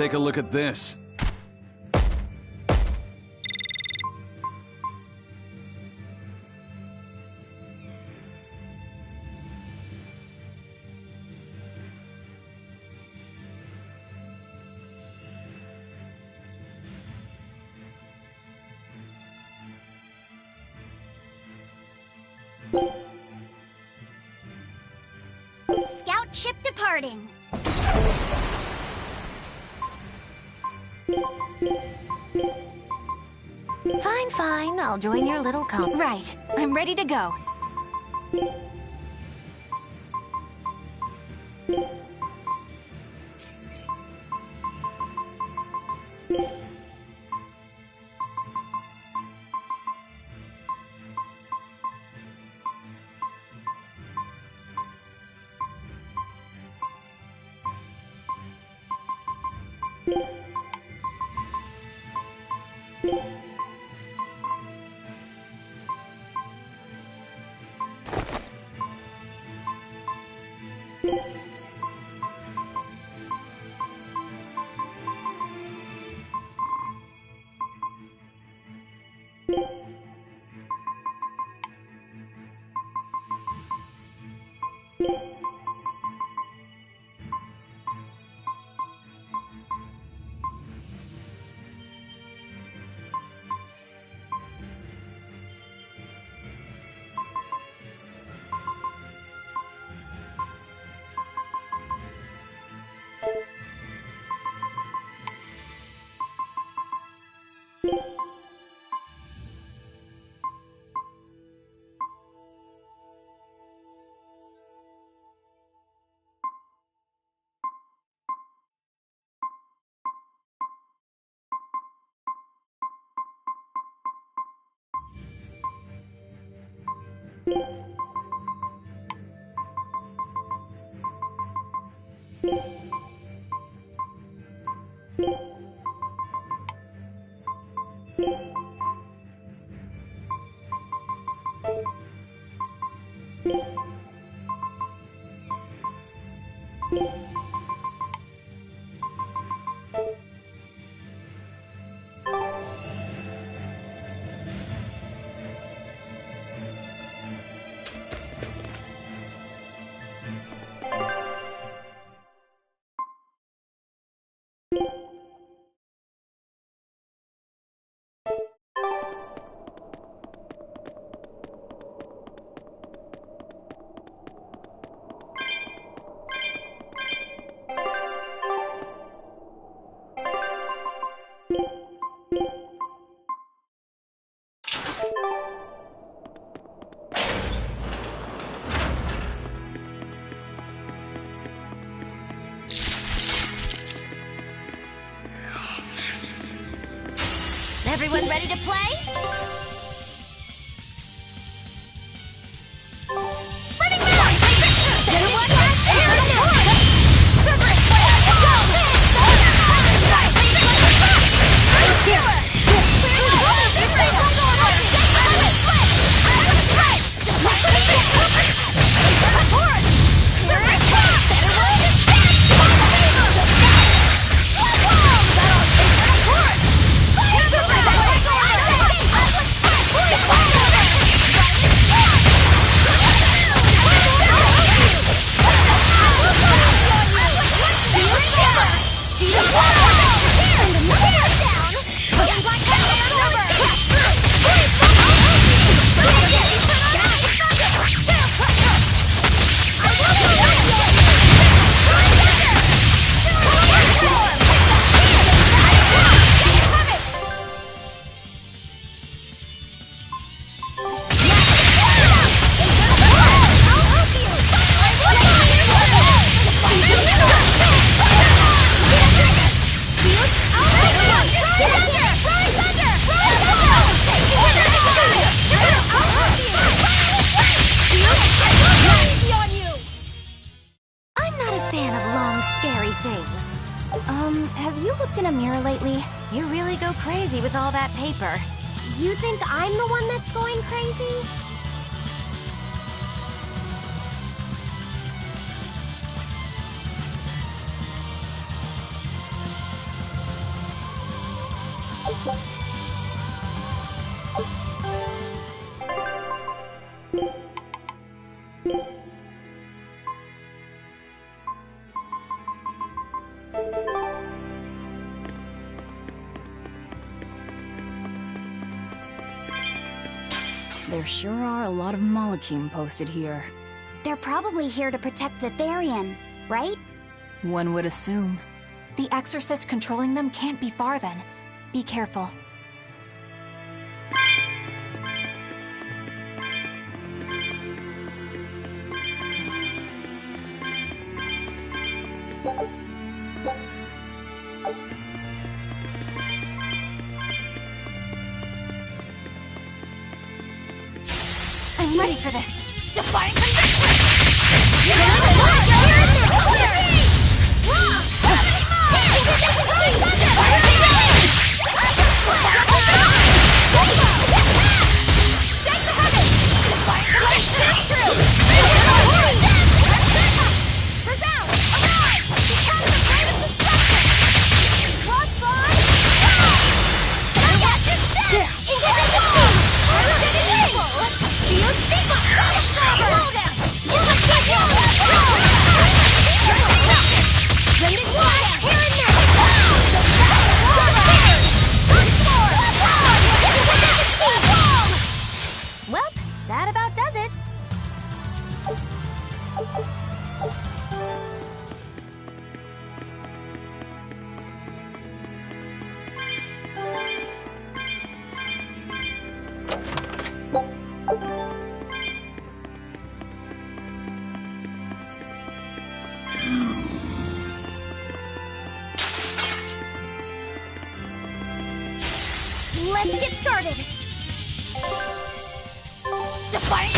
Take a look at this. Scout ship departing. Fine. I'll join your little comp. Right. I'm ready to go. Everyone ready to play? Have you looked in a mirror lately? You really go crazy with all that paper. You think I'm the one that's going crazy? There sure are a lot of Malakim posted here. They're probably here to protect the Therian, right? One would assume. The exorcist controlling them can't be far then. Be careful. I'm ready for this. Defying conviction! Well, that about does it. Let's get started. Defying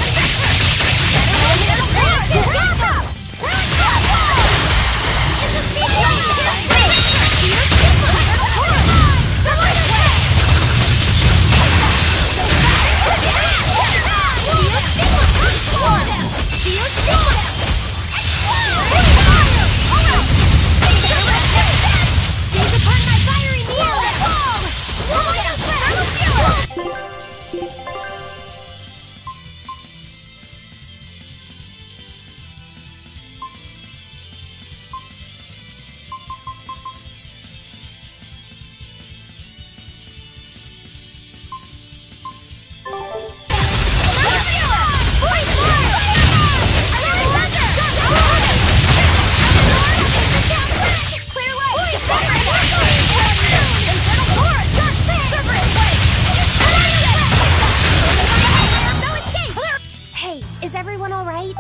Is everyone all right?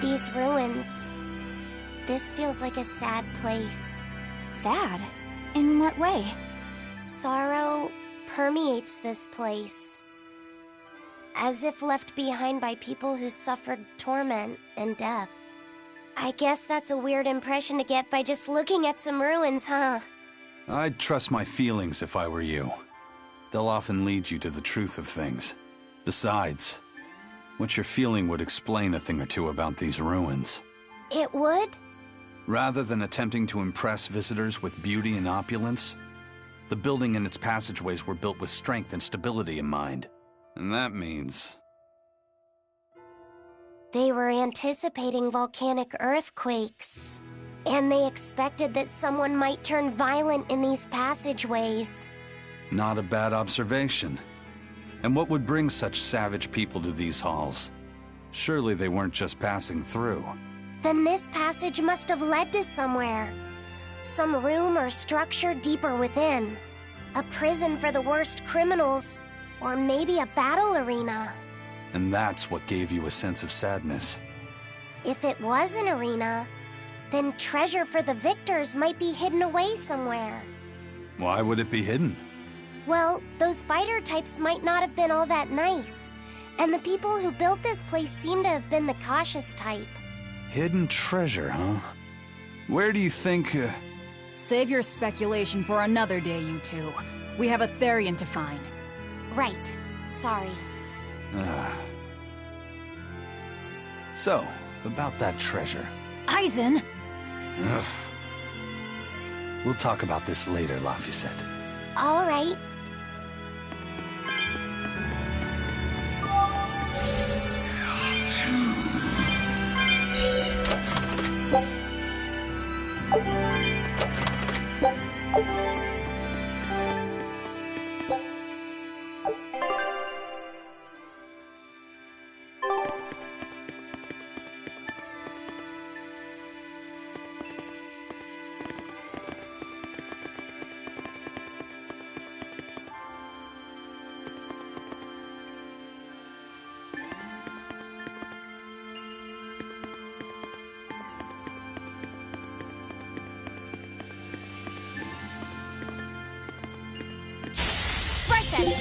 These ruins. This feels like a sad place. Sad? In what way? Sorrow permeates this place. As if left behind by people who suffered torment and death. I guess that's a weird impression to get by just looking at some ruins, huh? I'd trust my feelings if I were you. They'll often lead you to the truth of things. Besides, what you're feeling would explain a thing or two about these ruins. It would? Rather than attempting to impress visitors with beauty and opulence, the building and its passageways were built with strength and stability in mind. And that means... They were anticipating volcanic earthquakes. And they expected that someone might turn violent in these passageways. Not a bad observation. And what would bring such savage people to these halls? Surely they weren't just passing through. Then this passage must have led to somewhere. Some room or structure deeper within. A prison for the worst criminals. Or maybe a battle arena. And that's what gave you a sense of sadness. If it was an arena, then treasure for the victors might be hidden away somewhere. Why would it be hidden? Well, those fighter types might not have been all that nice. And the people who built this place seem to have been the cautious type. Hidden treasure, huh? Where do you think, Save your speculation for another day, you two. We have a Therian to find. Right. Sorry. So, about that treasure. Aizen! Ugh. We'll talk about this later, Laphicet. All right.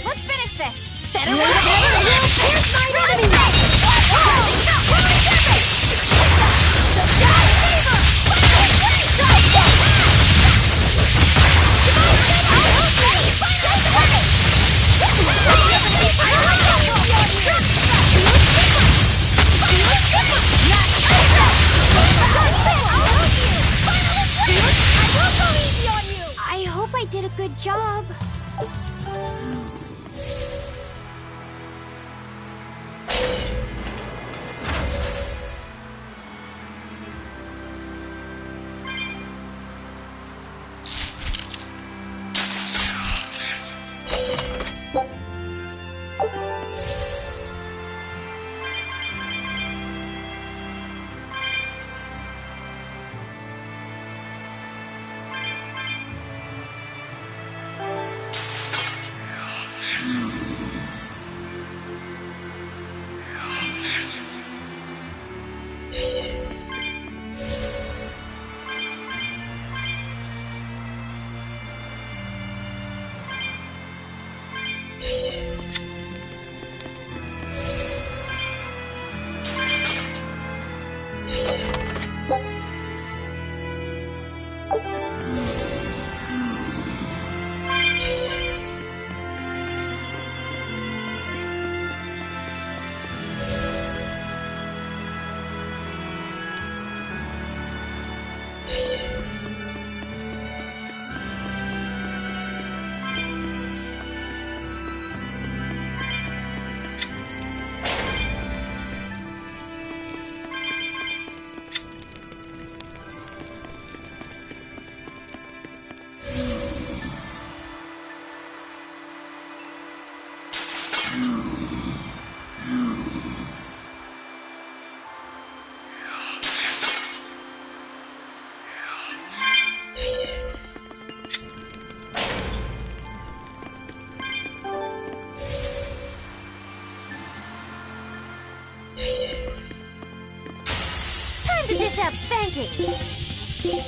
Let's finish this! Better work! Here's my enemy! I hope I did a good job. To dish up spankings. Keep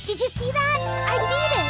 Did you see that? I beat it!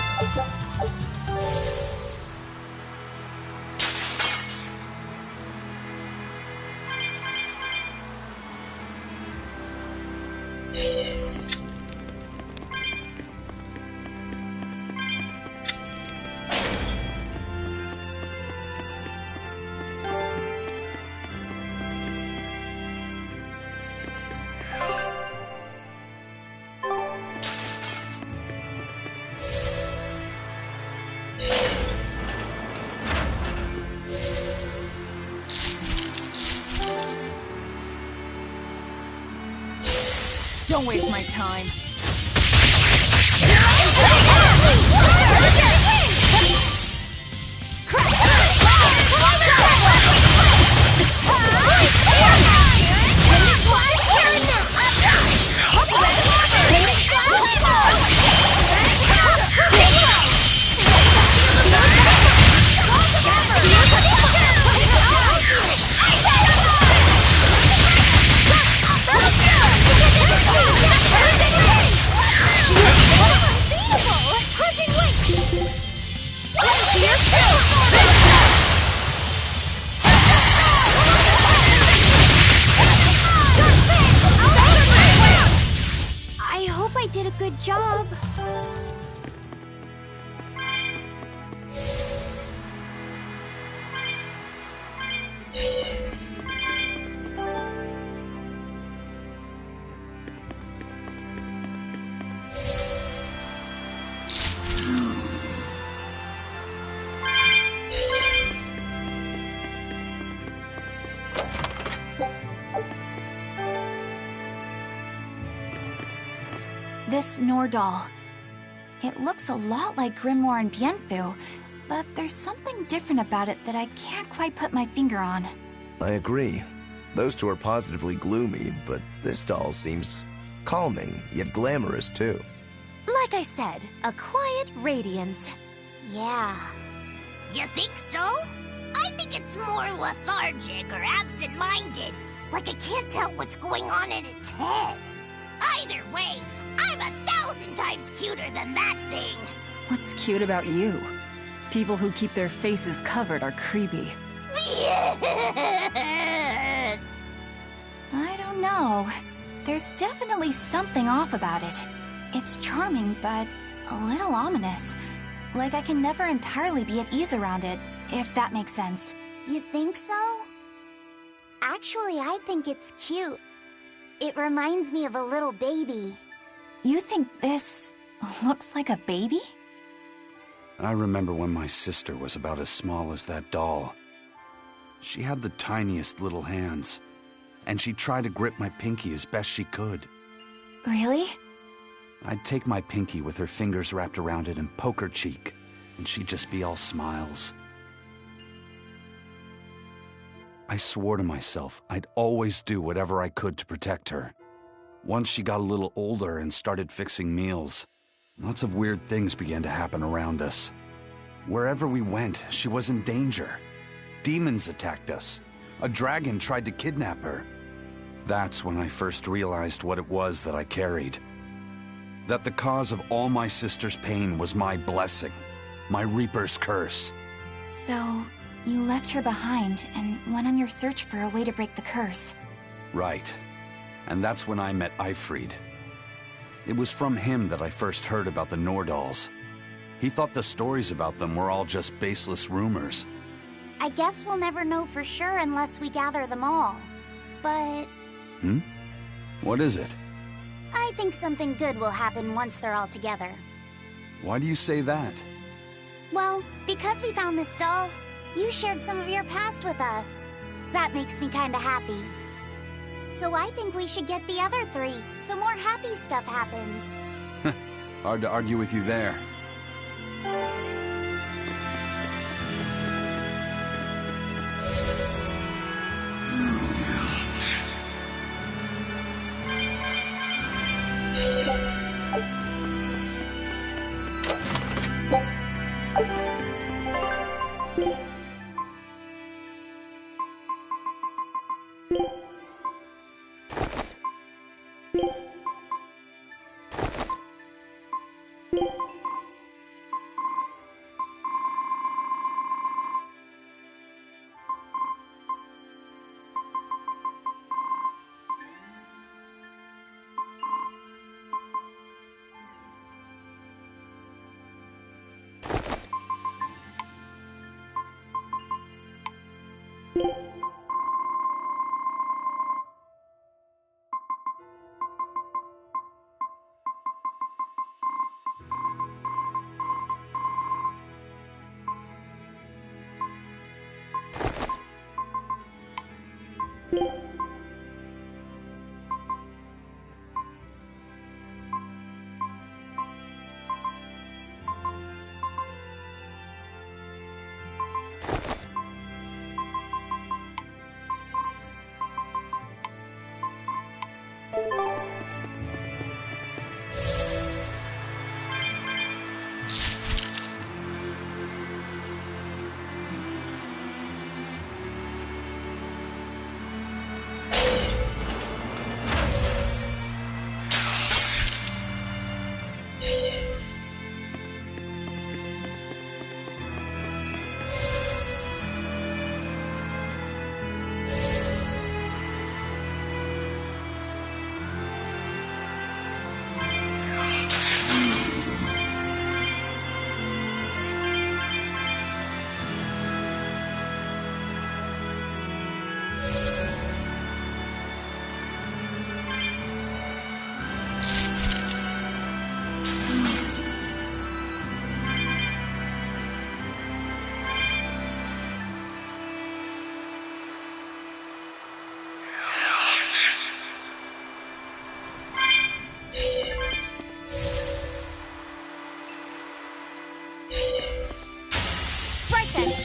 Don't waste my time. I hope I did a good job. This Nordal. It looks a lot like Grimoire and Bienfu, but there's something different about it that I can't quite put my finger on. I agree. Those two are positively gloomy, but this doll seems calming, yet glamorous too. Like I said, a quiet radiance. Yeah. You think so? I think it's more lethargic or absent-minded, like it can't tell what's going on in its head. Either way, I'm 1,000 times cuter than that thing. What's cute about you? People who keep their faces covered are creepy. I don't know. There's definitely something off about it. It's charming, but a little ominous. Like I can never entirely be at ease around it, if that makes sense. You think so? Actually, I think it's cute. It reminds me of a little baby. You think this looks like a baby? I remember when my sister was about as small as that doll. She had the tiniest little hands, and she tried to grip my pinky as best she could. Really? I'd take my pinky with her fingers wrapped around it and poke her cheek, and she'd just be all smiles. I swore to myself I'd always do whatever I could to protect her. Once she got a little older and started fixing meals, lots of weird things began to happen around us. Wherever we went, she was in danger. Demons attacked us. A dragon tried to kidnap her. That's when I first realized what it was that I carried. That the cause of all my sister's pain was my blessing, my Reaper's curse. So, You left her behind and went on your search for a way to break the curse. Right. And that's when I met Eifried. It was from him that I first heard about the Nordals. He thought the stories about them were all just baseless rumors. I guess we'll never know for sure unless we gather them all. But... What is it? I think something good will happen once they're all together. Why do you say that? Well, because we found this doll, you shared some of your past with us. That makes me kinda happy. So I think we should get the other three, so more happy stuff happens. Hard to argue with you there.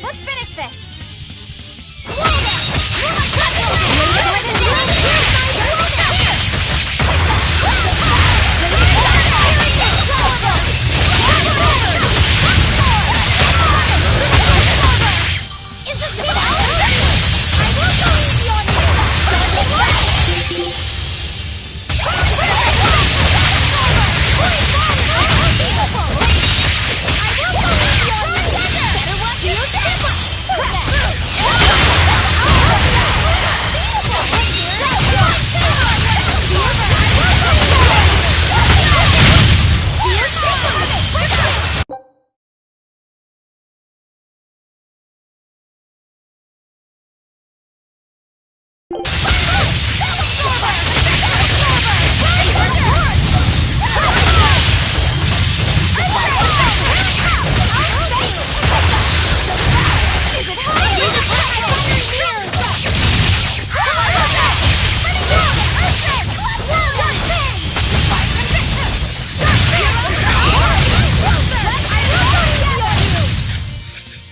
Let's finish this!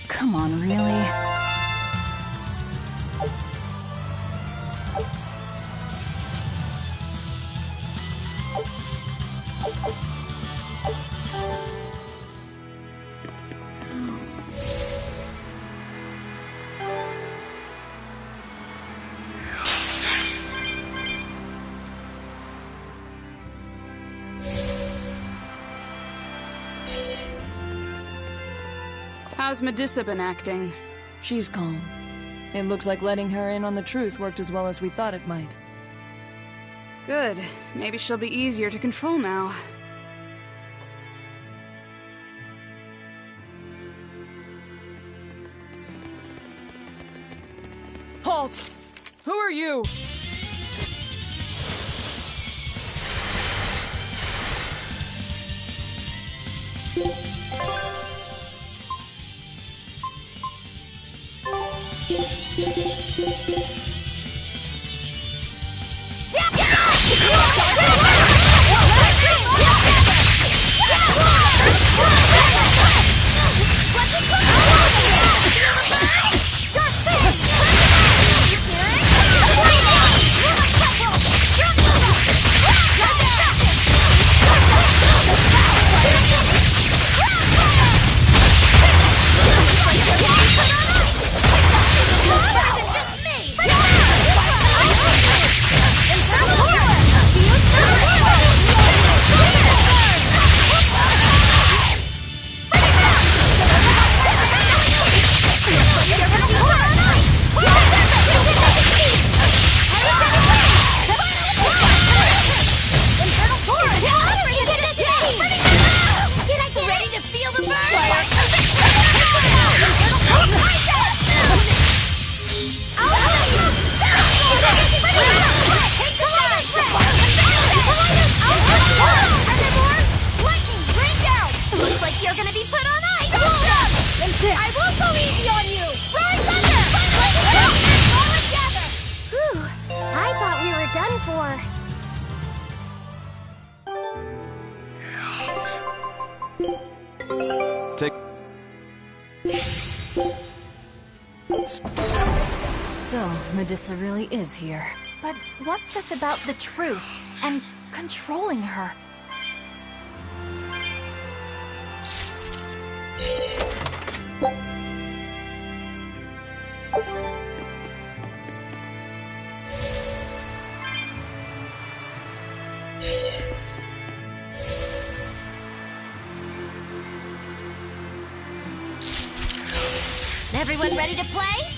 Come on, really? How's Medissa been acting? She's calm. It looks like letting her in on the truth worked as well as we thought it might. Good. Maybe she'll be easier to control now. Halt! Who are you? So, Medusa really is here. But what's this about the truth and controlling her? Everyone ready to play?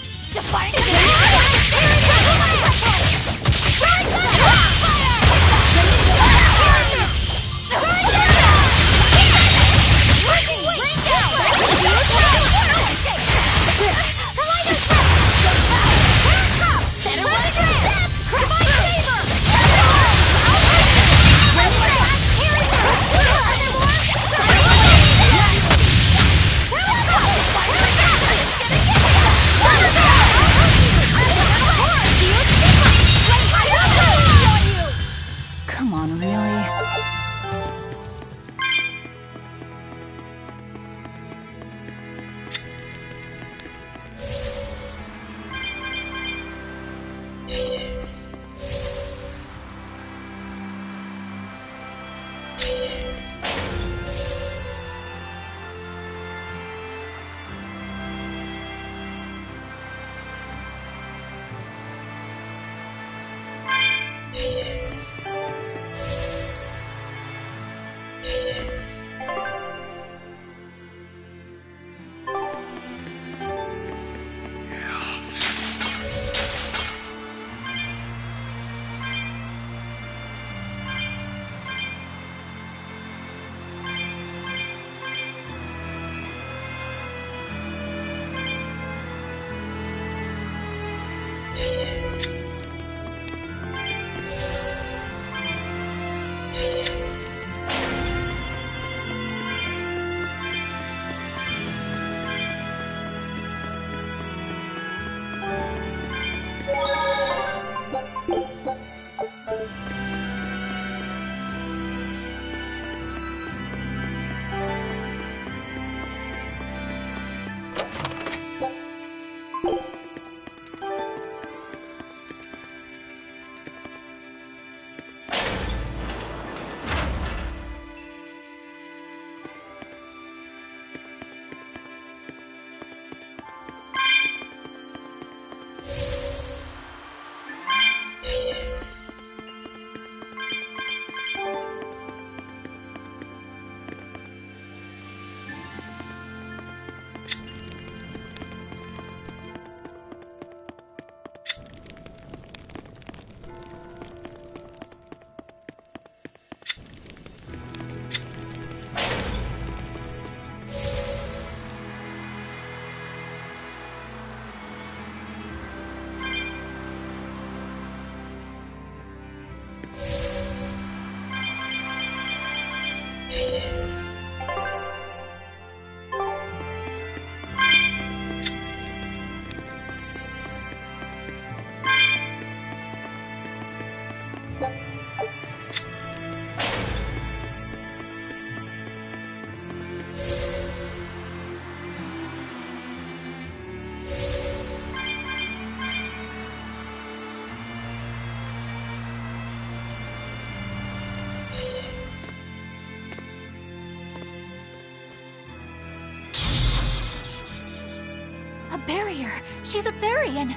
A barrier! She's a Therian!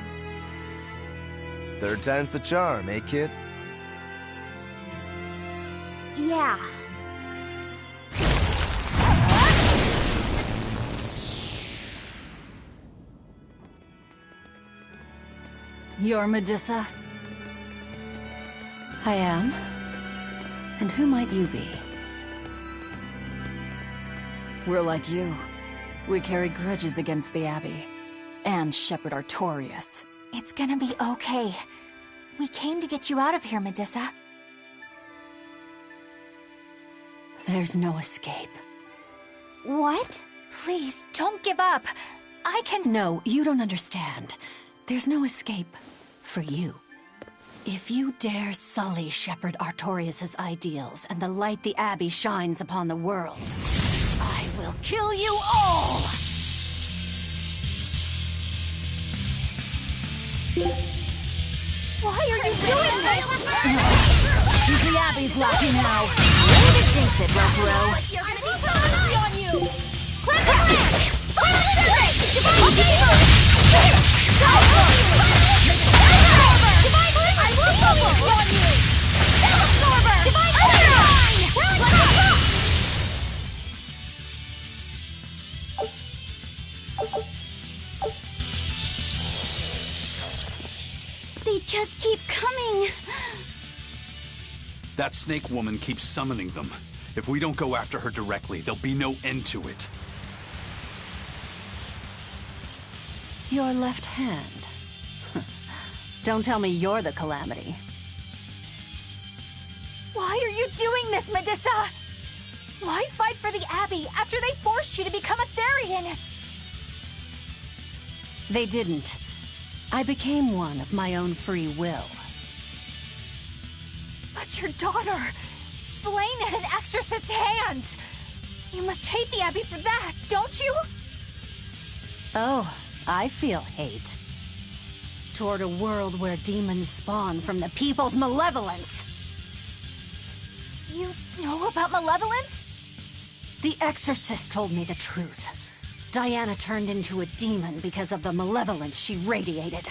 Third time's the charm, eh, kid? Yeah. You're Medusa? I am. And who might you be? We're like you. We carry grudges against the Abbey. And Shepherd Artorias. It's gonna be okay. We came to get you out of here, Medusa. There's no escape. What? Please, don't give up. I can— No, you don't understand. There's no escape for you. If you dare sully Shepherd Artorias' ideals and the light the Abbey shines upon the world, I will kill you all! Why are you doing this? She's the Abbey's lucky now. Way to jinx it, Retro. You're gonna be so easy on you! They just keep coming. That snake woman keeps summoning them. If we don't go after her directly, there'll be no end to it. Your left hand. Don't tell me you're the calamity. Why are you doing this, Medusa? Why fight for the Abbey after they forced you to become a Therian? They didn't. I became one of my own free will. But your daughter, slain at an exorcist's hands! You must hate the Abbey for that, don't you? Oh, I feel hate. Toward a world where demons spawn from the people's malevolence. You know about malevolence? The exorcist told me the truth. Diana turned into a demon because of the malevolence she radiated.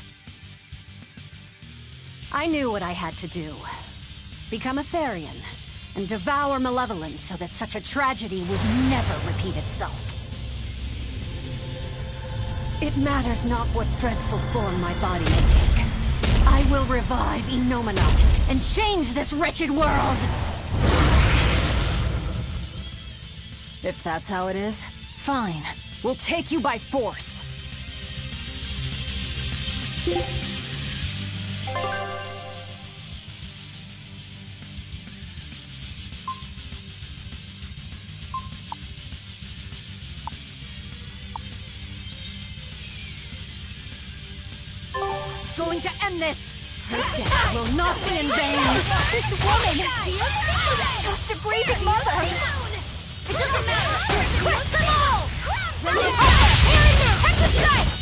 I knew what I had to do. Become a Therian, and devour malevolence so that such a tragedy would never repeat itself. It matters not what dreadful form my body may take. I will revive Enominat and change this wretched world! If that's how it is, fine. We'll take you by force. Going to end this! Her death will not be in vain! This woman is just a grieving mother! It doesn't matter! Crush them all! Here and now! Exercise!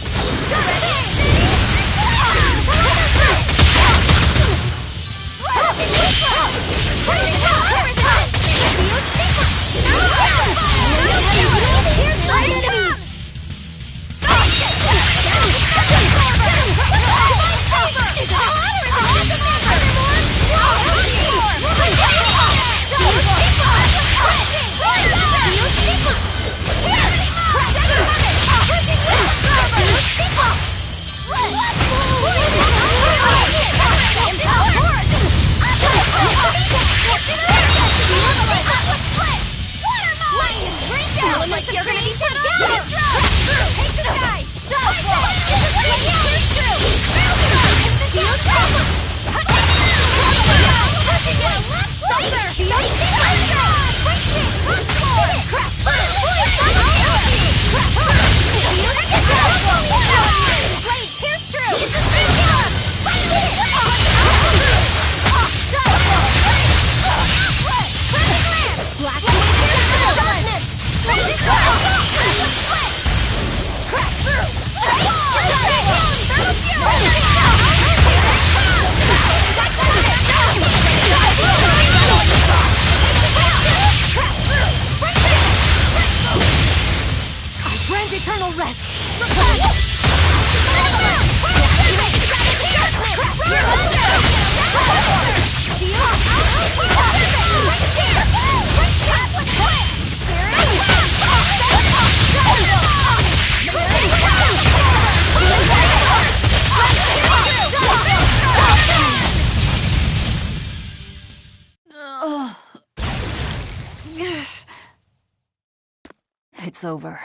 it's over.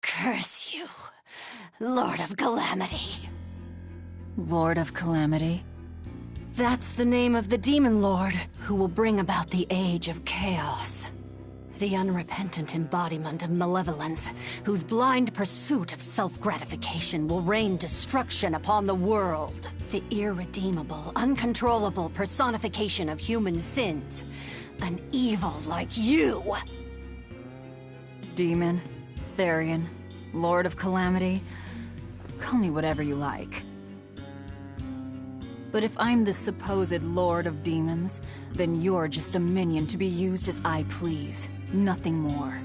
Curse you, Lord of Calamity. Lord of Calamity? That's the name of the Demon Lord who will bring about the Age of Chaos. The unrepentant embodiment of malevolence, whose blind pursuit of self-gratification will rain destruction upon the world. The irredeemable, uncontrollable personification of human sins. An evil like you! Demon, Therian, Lord of Calamity. Call me whatever you like. But if I'm the supposed Lord of Demons, then you're just a minion to be used as I please. Nothing more.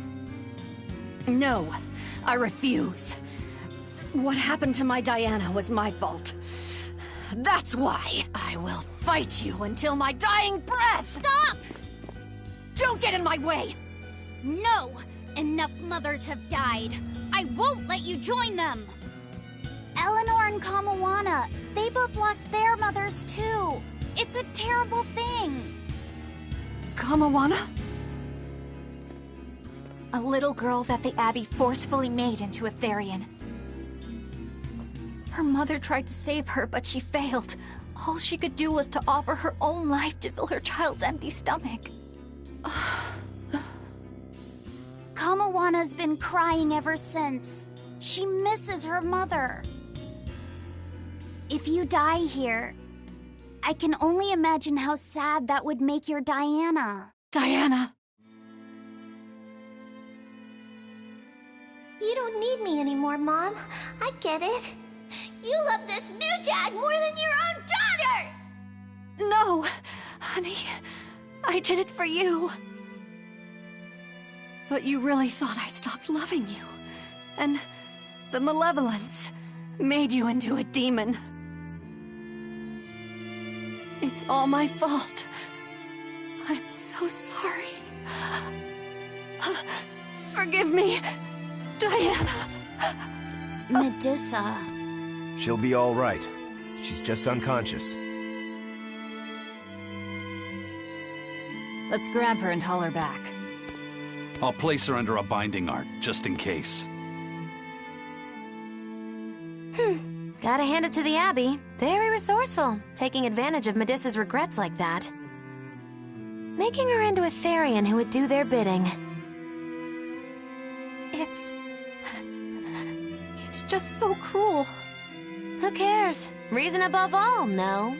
No, I refuse. What happened to my Diana was my fault. That's why I will fight you until my dying breath! Stop! Don't get in my way! No! Enough mothers have died. I won't let you join them! Eleanor and Kamawana, they both lost their mothers too. It's a terrible thing. Kamawana? A little girl that the Abbey forcefully made into a Therian. Her mother tried to save her, but she failed. All she could do was to offer her own life to fill her child's empty stomach. Kamawana's been crying ever since. She misses her mother. If you die here, I can only imagine how sad that would make your Diana. Diana! You don't need me anymore, Mom. I get it. You love this new dad more than your own daughter! No! Honey, I did it for you. But you really thought I stopped loving you. And the malevolence made you into a demon. It's all my fault. I'm so sorry. Forgive me, Diana. Medissa. She'll be all right. She's just unconscious. Let's grab her and haul her back. I'll place her under a binding art, just in case. Gotta hand it to the Abbey. Very resourceful, taking advantage of Medissa's regrets like that. Making her into a Therian who would do their bidding. It's just so cruel. Who cares? Reason above all, no?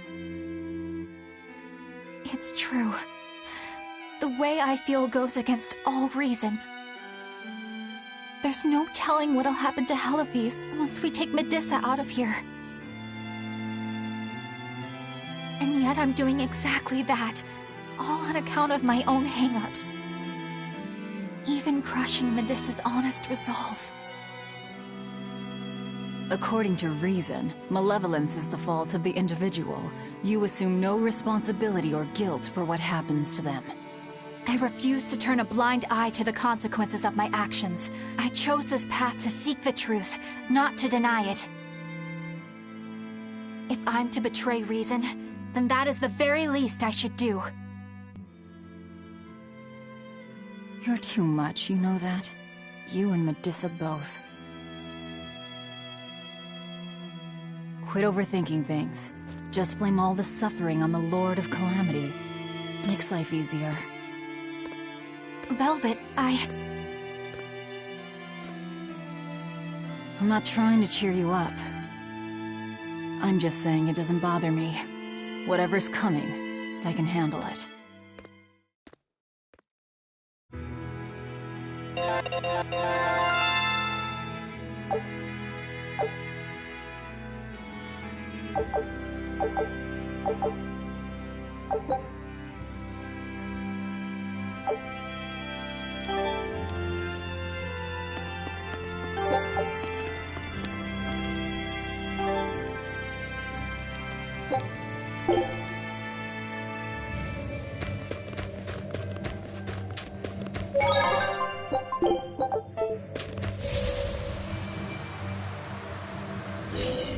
It's true. The way I feel goes against all reason. There's no telling what'll happen to Heliphys once we take Medissa out of here. And yet I'm doing exactly that, all on account of my own hang-ups. Even crushing Medissa's honest resolve. According to reason, malevolence is the fault of the individual. You assume no responsibility or guilt for what happens to them. I refuse to turn a blind eye to the consequences of my actions. I chose this path to seek the truth, not to deny it. If I'm to betray reason, then that is the very least I should do. You're too much, you know that? You and Medissa both. Quit overthinking things. Just blame all the suffering on the Lord of Calamity. Makes life easier. Velvet, I'm not trying to cheer you up. I'm just saying it doesn't bother me. Whatever's coming, I can handle it.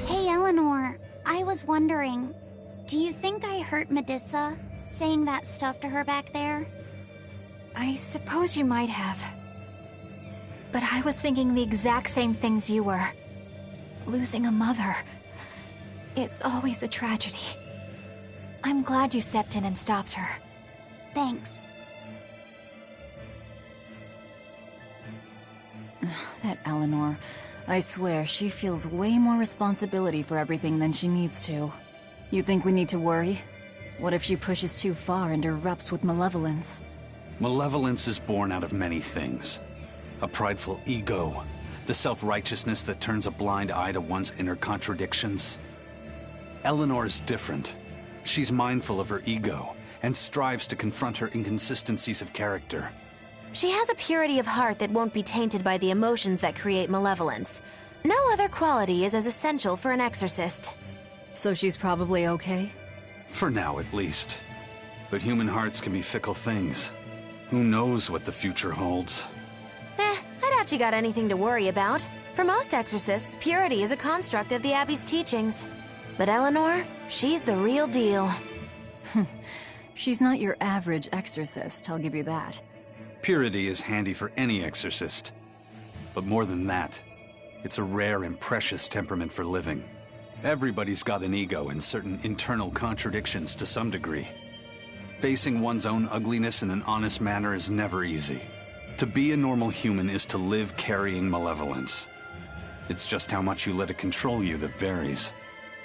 Hey, Eleanor. I was wondering, do you think I hurt Medissa, saying that stuff to her back there? I suppose you might have. but I was thinking the exact same things you were. Losing a mother. It's always a tragedy. I'm glad you stepped in and stopped her. Thanks. That Eleanor. I swear, she feels way more responsibility for everything than she needs to. You think we need to worry? What if she pushes too far and erupts with malevolence? Malevolence is born out of many things. A prideful ego, the self-righteousness that turns a blind eye to one's inner contradictions. Eleanor is different. She's mindful of her ego, and strives to confront her inconsistencies of character. She has a purity of heart that won't be tainted by the emotions that create malevolence. No other quality is as essential for an exorcist. So she's probably okay? For now, at least. But human hearts can be fickle things. Who knows what the future holds? I doubt you got anything to worry about. For most exorcists, purity is a construct of the Abbey's teachings. But Eleanor, she's the real deal. She's not your average exorcist, I'll give you that. Purity is handy for any exorcist. But more than that, it's a rare and precious temperament for living. Everybody's got an ego and certain internal contradictions to some degree. Facing one's own ugliness in an honest manner is never easy. To be a normal human is to live carrying malevolence. It's just how much you let it control you that varies.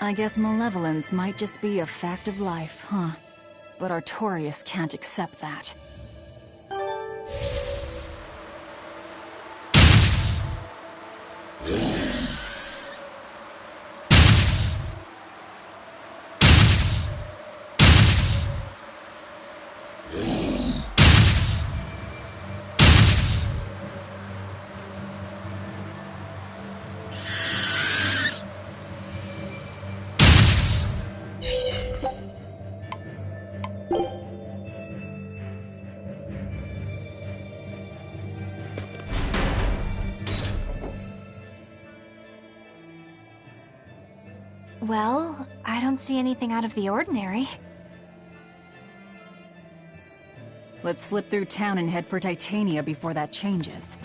I guess malevolence might just be a fact of life, huh? But Artorias can't accept that. Well, I don't see anything out of the ordinary. Let's slip through town and head for Titania before that changes.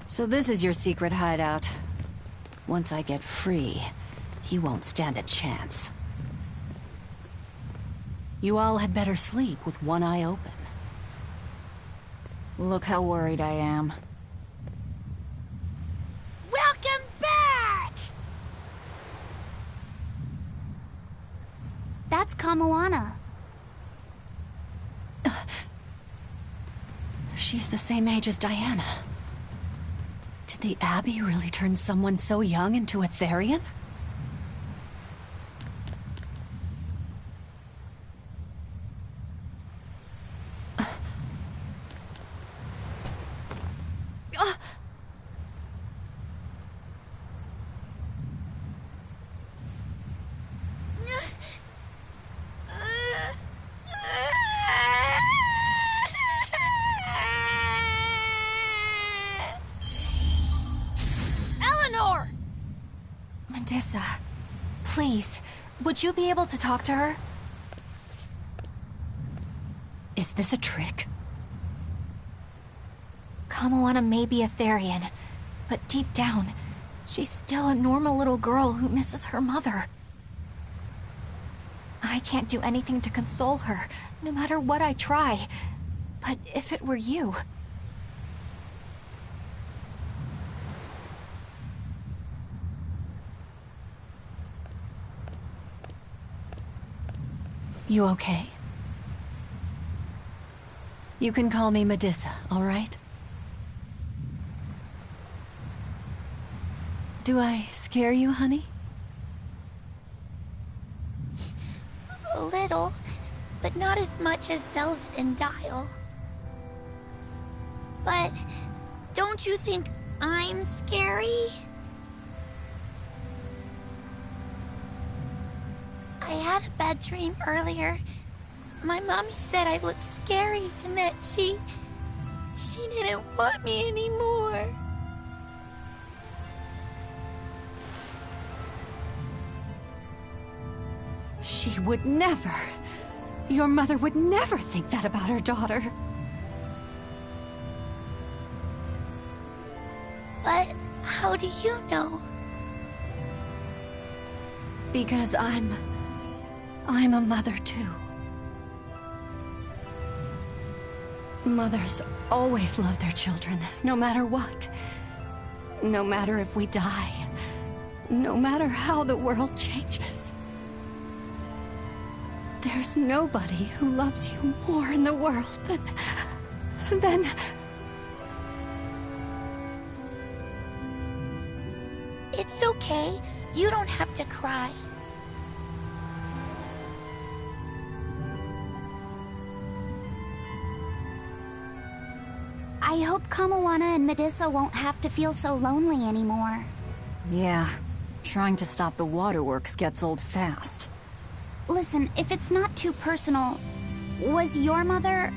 So this is your secret hideout. Once I get free, he won't stand a chance. You all had better sleep with one eye open. Look how worried I am. Welcome back! That's Kamoana. She's the same age as Diana. Did the Abbey really turn someone so young into a Therian? Medissa, please, would you be able to talk to her? Is this a trick? Kamoana may be a Therian, but deep down, she's still a normal little girl who misses her mother. I can't do anything to console her, no matter what I try. But if it were you... You okay? You can call me Medissa, all right? Do I scare you, honey? A little, but not as much as Velvet and Dial. But don't you think I'm scary? I had a bad dream earlier. My mommy said I looked scary and that she didn't want me anymore. She would never. Your mother would never think that about her daughter. But how do you know? Because I'm a mother too. Mothers always love their children, no matter what. No matter if we die. No matter how the world changes. There's nobody who loves you more in the world than... It's okay. You don't have to cry. I hope Kamawana and Medusa won't have to feel so lonely anymore. Yeah, trying to stop the waterworks gets old fast. Listen, if it's not too personal, was your mother,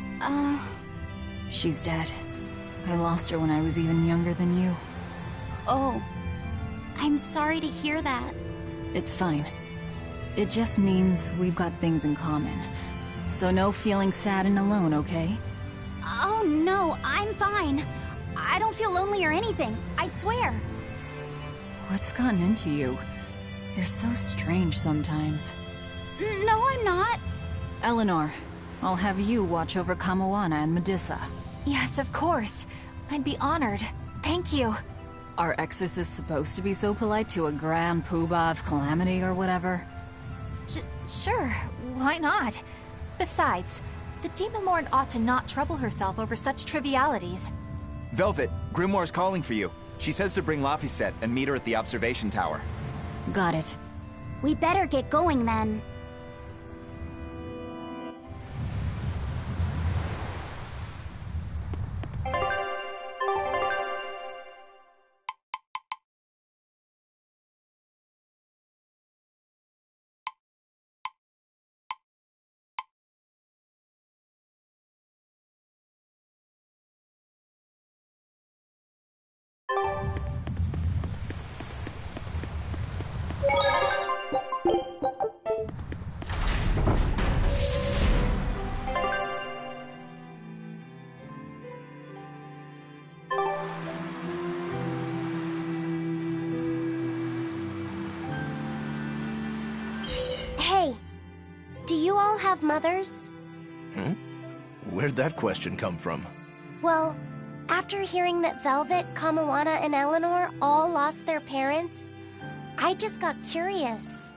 She's dead. I lost her when I was even younger than you. Oh. I'm sorry to hear that. It's fine. It just means we've got things in common. So no feeling sad and alone, okay? Oh no, I'm fine. I don't feel lonely or anything, I swear. What's gotten into you? You're so strange sometimes. No, I'm not. Eleanor, I'll have you watch over Kamawana and Medusa. Yes, of course. I'd be honored. Thank you. Are exorcists supposed to be so polite to a grand poobah of calamity or whatever? Sure, why not? Besides, the Demon Lord ought to not trouble herself over such trivialities. Velvet, Grimoire's calling for you. She says to bring Laphicet and meet her at the observation tower. Got it. We better get going then. Hey, do you all have mothers? Where'd that question come from? Well, after hearing that Velvet, Kamawana, and Eleanor all lost their parents, I just got curious.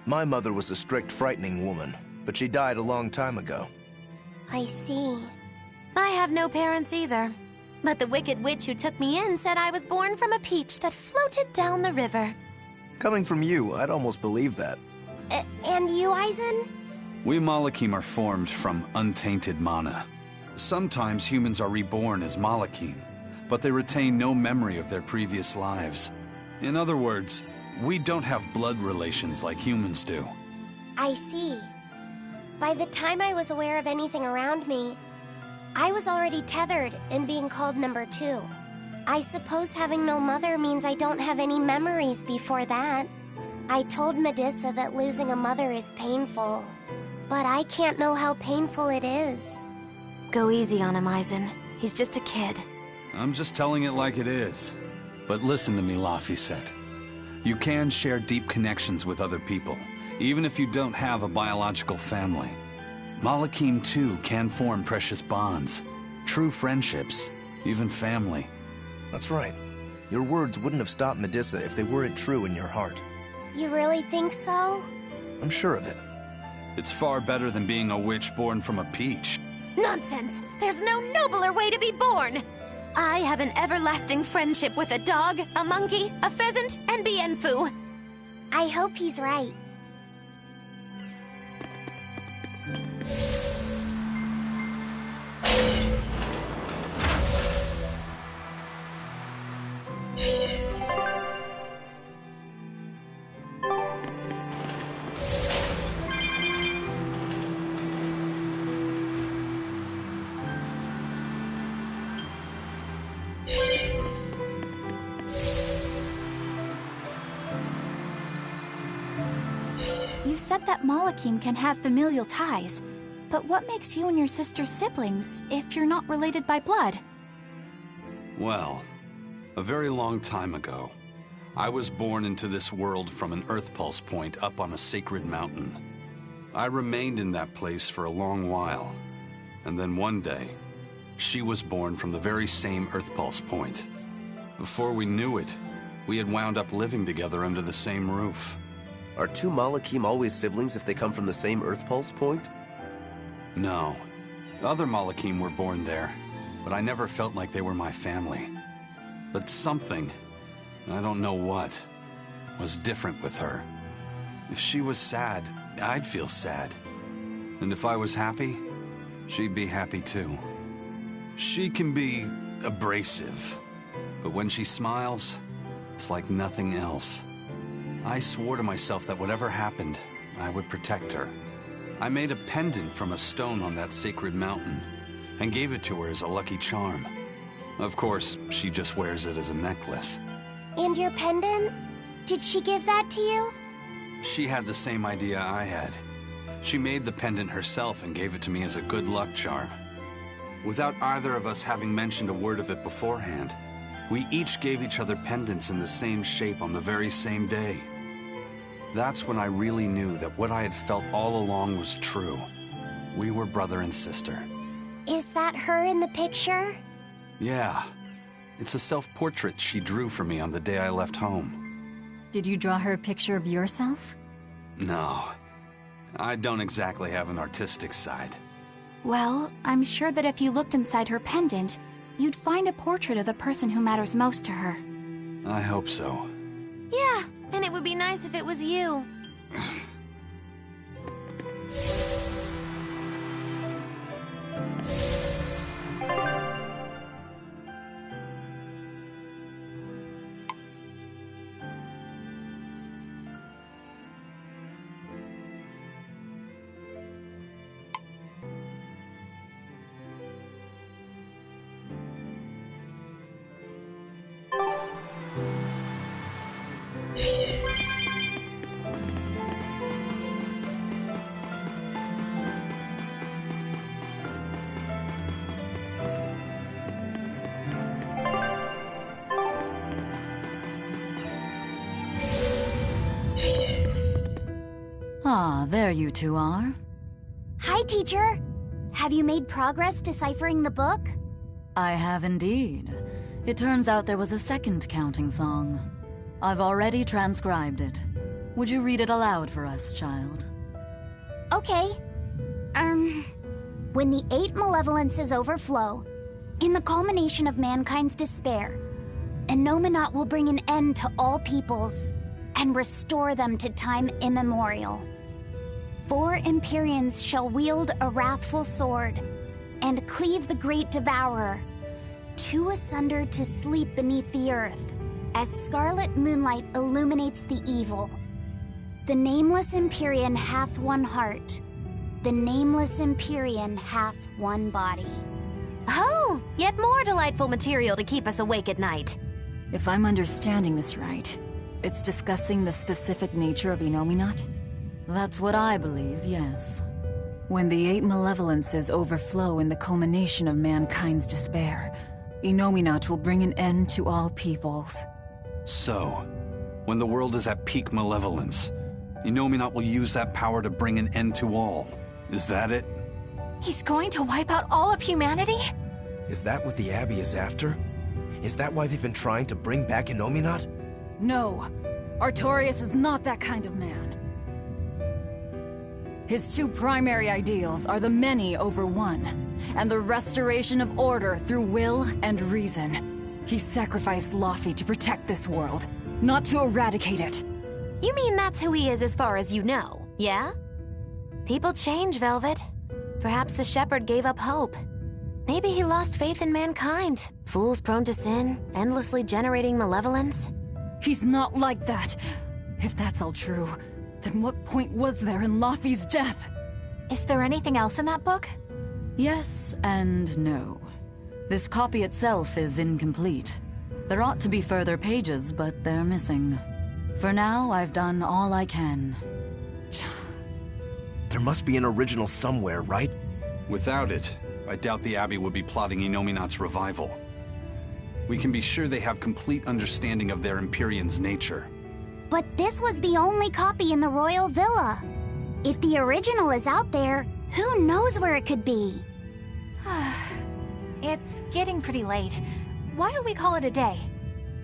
My mother was a strict, frightening woman, but she died a long time ago. I see. I have no parents either. But the wicked witch who took me in said I was born from a peach that floated down the river. Coming from you, I'd almost believe that. And you, Aizen? We Malakim are formed from untainted mana. Sometimes humans are reborn as Malakim, but they retain no memory of their previous lives. In other words, we don't have blood relations like humans do. I see. By the time I was aware of anything around me, I was already tethered and being called number 2. I suppose having no mother means I don't have any memories before that. I told Medusa that losing a mother is painful, but I can't know how painful it is. Go easy on him, Aizen. He's just a kid. I'm just telling it like it is. But listen to me, Laphicet. You can share deep connections with other people, even if you don't have a biological family. Malakim, too, can form precious bonds. True friendships, even family. That's right. Your words wouldn't have stopped Medusa if they weren't true in your heart. You really think so? I'm sure of it. It's far better than being a witch born from a peach. Nonsense! There's no nobler way to be born! I have an everlasting friendship with a dog, a monkey, a pheasant, and Bienfu. I hope he's right. You You said that Malakim can have familial ties, but what makes you and your sister siblings if you're not related by blood? Well, a very long time ago, I was born into this world from an Earth Pulse point up on a sacred mountain. I remained in that place for a long while, and then one day, she was born from the very same Earth Pulse point. Before we knew it, we had wound up living together under the same roof. Are two Malakim always siblings if they come from the same Earth Pulse point? No. Other Malakim were born there, but I never felt like they were my family. But something, I don't know what, was different with her. If she was sad, I'd feel sad. And if I was happy, she'd be happy too. She can be abrasive, but when she smiles, it's like nothing else. I swore to myself that whatever happened, I would protect her. I made a pendant from a stone on that sacred mountain and gave it to her as a lucky charm. Of course, she just wears it as a necklace. And your pendant? Did she give that to you? She had the same idea I had. She made the pendant herself and gave it to me as a good luck charm. Without either of us having mentioned a word of it beforehand, we each gave each other pendants in the same shape on the very same day. That's when I really knew that what I had felt all along was true. We were brother and sister. Is that her in the picture? Yeah. It's a self-portrait she drew for me on the day I left home. Did you draw her a picture of yourself? No. I don't exactly have an artistic side. Well, I'm sure that if you looked inside her pendant, you'd find a portrait of the person who matters most to her. I hope so. Yeah, and it would be nice if it was you. Ah, there you two are. Hi, teacher. Have you made progress deciphering the book? I have indeed. It turns out there was a second counting song. I've already transcribed it. Would you read it aloud for us, child? Okay. When the 8 malevolences overflow, in the culmination of mankind's despair, Innominat will bring an end to all peoples and restore them to time immemorial. 4 Empyreans shall wield a wrathful sword and cleave the great devourer, 2 asunder to sleep beneath the earth, as scarlet moonlight illuminates the evil. The nameless Empyrean hath one heart. The nameless Empyrean hath one body. Oh, yet more delightful material to keep us awake at night. If I'm understanding this right, it's discussing the specific nature of Innominat? That's what I believe, yes. When the 8 malevolences overflow in the culmination of mankind's despair, Innominat will bring an end to all peoples. So, when the world is at peak malevolence, Innominat will use that power to bring an end to all. Is that it? He's going to wipe out all of humanity? Is that what the Abbey is after? Is that why they've been trying to bring back Innominat? No. Artorias is not that kind of man. His 2 primary ideals are the many over one, and the restoration of order through will and reason. He sacrificed Laufey to protect this world, not to eradicate it. You mean that's who he is as far as you know, yeah? People change, Velvet. Perhaps the shepherd gave up hope. Maybe he lost faith in mankind. Fools prone to sin, endlessly generating malevolence. He's not like that. If that's all true, then what point was there in Laufey's death? Is there anything else in that book? Yes and no. This copy itself is incomplete. There ought to be further pages, but they're missing. For now, I've done all I can. There must be an original somewhere, right? Without it, I doubt the Abbey would be plotting Inominat's revival. We can be sure they have complete understanding of their Empyrean's nature. But this was the only copy in the royal villa. If the original is out there, who knows where it could be? It's getting pretty late. Why don't we call it a day?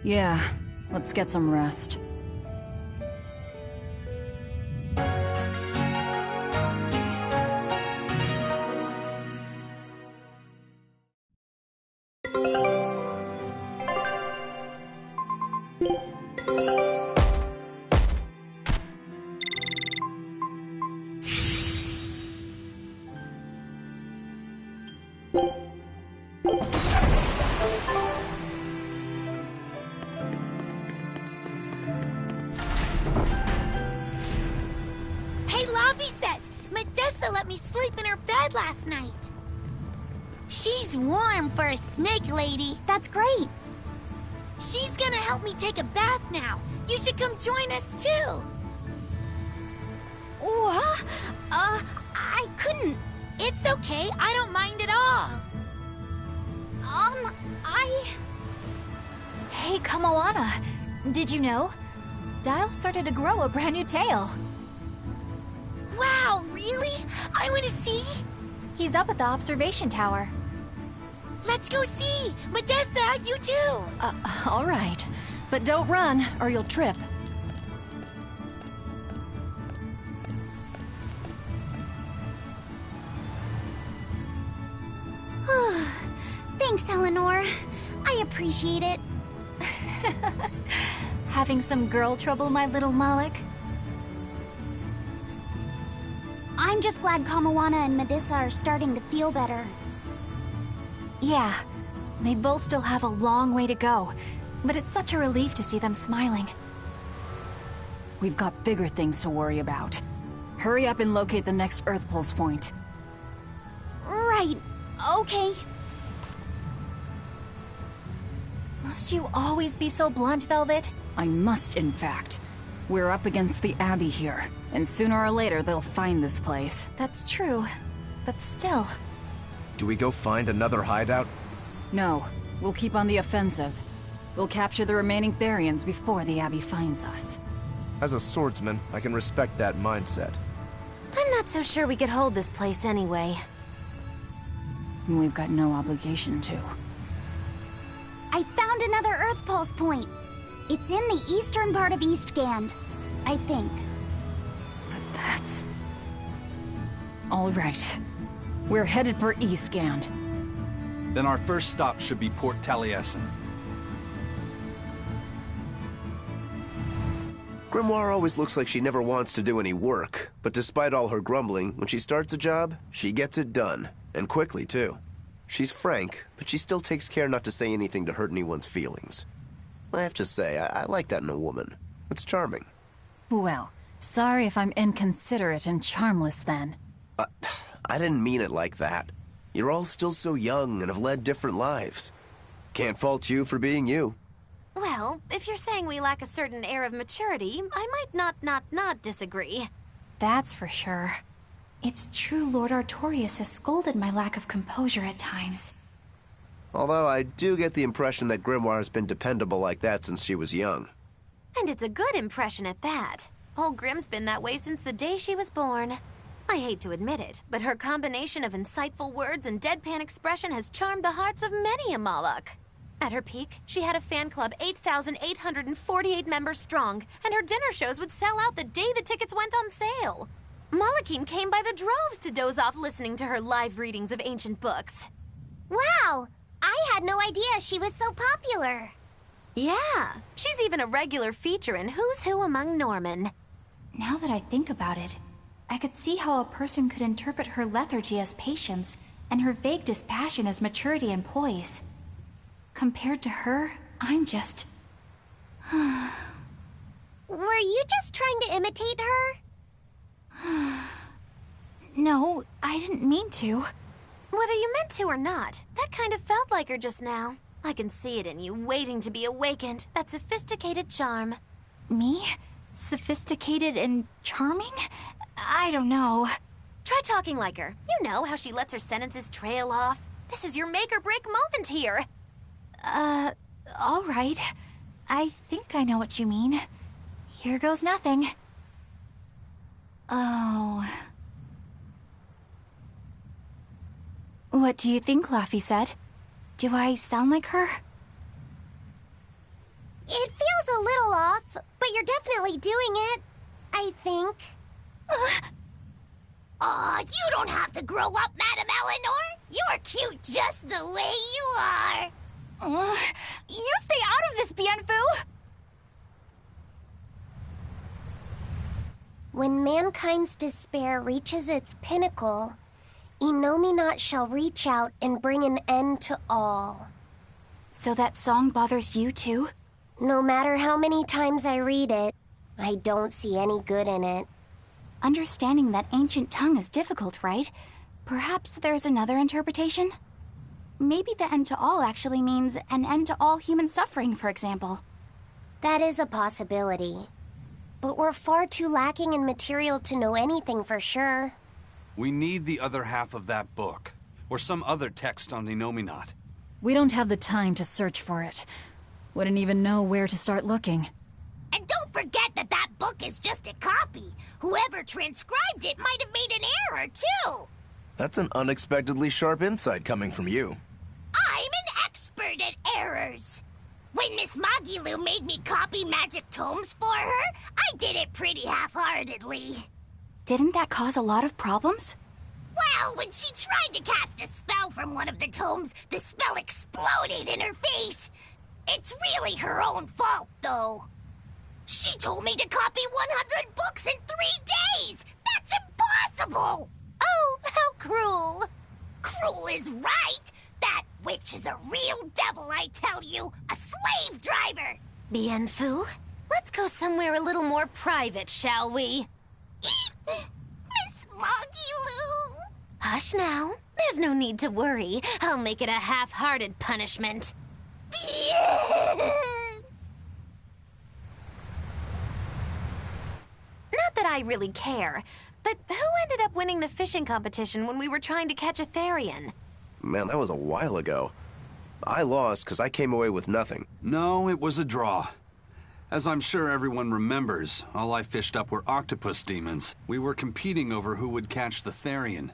Yeah, let's get some rest. Hey, Laviset! Medessa let me sleep in her bed last night. She's warm for a snake lady. That's great. She's gonna help me take a bath now. You should come join us too. What? I couldn't. It's okay. I don't mind at all. Hey, Kamoana. Did you know? Dial started to grow a brand new tail. Wow, really? I want to see. He's up at the observation tower. Let's go see. Medessa, you too. All right. But don't run, or you'll trip. Thanks, Eleanor. I appreciate it. Having some girl trouble, my little Malik? I'm just glad Kamoana and Medessa are starting to feel better. Yeah, they both still have a long way to go, but it's such a relief to see them smiling. We've got bigger things to worry about. Hurry up and locate the next Earth Pulse point. Right. Okay. Must you always be so blunt, Velvet? I must, in fact. We're up against the Abbey here, and sooner or later they'll find this place. That's true, but still. Do we go find another hideout? No, we'll keep on the offensive. We'll capture the remaining Therians before the Abbey finds us. As a swordsman, I can respect that mindset. I'm not so sure we could hold this place anyway. We've got no obligation to. I found another Earth Pulse point. It's in the eastern part of Eastgand, I think. But that's... All right. We're headed for Eastgand. Then our first stop should be Port Taliesin. Grimoire always looks like she never wants to do any work, but despite all her grumbling, when she starts a job, she gets it done. And quickly, too. She's frank, but she still takes care not to say anything to hurt anyone's feelings. I have to say, I like that in a woman. It's charming. Well, sorry if I'm inconsiderate and charmless then. I didn't mean it like that. You're all still so young and have led different lives. Can't fault you for being you. Well, if you're saying we lack a certain air of maturity, I might not disagree. That's for sure. It's true Lord Artorias has scolded my lack of composure at times. Although I do get the impression that Grimoire has been dependable like that since she was young. And it's a good impression at that. Old Grim's been that way since the day she was born. I hate to admit it, but her combination of insightful words and deadpan expression has charmed the hearts of many a Moloch. At her peak, she had a fan club 8,848 members strong, and her dinner shows would sell out the day the tickets went on sale. Malakim came by the droves to doze off listening to her live readings of ancient books. Wow! I had no idea she was so popular. Yeah, she's even a regular feature in Who's Who Among Norman. Now that I think about it, I could see how a person could interpret her lethargy as patience and her vague dispassion as maturity and poise. Compared to her, I'm just... Were you just trying to imitate her? No, I didn't mean to. Whether you meant to or not, that kind of felt like her just now. I can see it in you, waiting to be awakened. That sophisticated charm. Me? Sophisticated and charming? I don't know. Try talking like her. You know how she lets her sentences trail off. This is your make-or-break moment here. All right. I think I know what you mean. Here goes nothing. Oh. What do you think, Laffy said? Do I sound like her? It feels a little off, but you're definitely doing it. I think. Aw, you don't have to grow up, Madam Eleanor. You're cute just the way you are. You stay out of this, Bienfu! When mankind's despair reaches its pinnacle, Innominat shall reach out and bring an end to all. So that song bothers you too? No matter how many times I read it, I don't see any good in it. Understanding that ancient tongue is difficult, right? Perhaps there's another interpretation? Maybe the end to all actually means an end to all human suffering, for example. That is a possibility. But we're far too lacking in material to know anything for sure. We need the other half of that book, or some other text on Innominat. We don't have the time to search for it. Wouldn't even know where to start looking. And don't forget that that book is just a copy. Whoever transcribed it might have made an error, too. That's an unexpectedly sharp insight coming from you. I'm an expert at errors. When Miss Magilu made me copy magic tomes for her, I did it pretty half-heartedly. Didn't that cause a lot of problems? Well, when she tried to cast a spell from one of the tomes, the spell exploded in her face. It's really her own fault, though. She told me to copy 100 books in 3 days! That's impossible! Oh, how cruel! Cruel is right! That witch is a real devil, I tell you! A slave driver! Bienfu, let's go somewhere a little more private, shall we? Miss Magilu! Hush now. There's no need to worry. I'll make it a half-hearted punishment. Not that I really care, but who ended up winning the fishing competition when we were trying to catch a Therian? Man, that was a while ago. I lost because I came away with nothing. No, it was a draw. As I'm sure everyone remembers, all I fished up were octopus demons. We were competing over who would catch the Therian.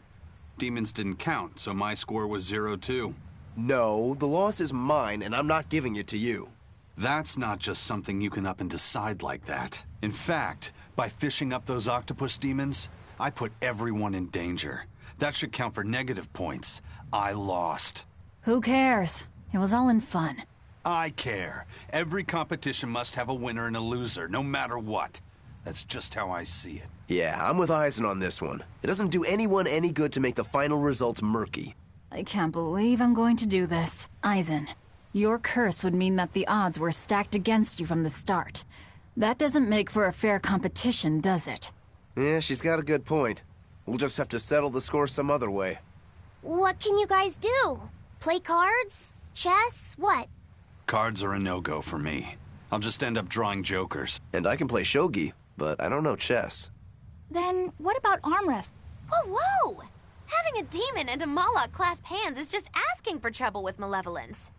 Demons didn't count, so my score was 0-2. No, the loss is mine, and I'm not giving it to you. That's not just something you can up and decide like that. In fact, by fishing up those octopus demons, I put everyone in danger. That should count for negative points. I lost. Who cares? It was all in fun. I care. Every competition must have a winner and a loser, no matter what. That's just how I see it. Yeah, I'm with Eisen on this one. It doesn't do anyone any good to make the final results murky. I can't believe I'm going to do this. Eisen, your curse would mean that the odds were stacked against you from the start. That doesn't make for a fair competition, does it? Yeah, she's got a good point. We'll just have to settle the score some other way. What can you guys do? Play cards? Chess? What? Cards are a no-go for me. I'll just end up drawing jokers. And I can play shogi, but I don't know chess. Then what about arm wrest? Whoa, whoa! Having a demon and a Moloch clasp hands is just asking for trouble with malevolence.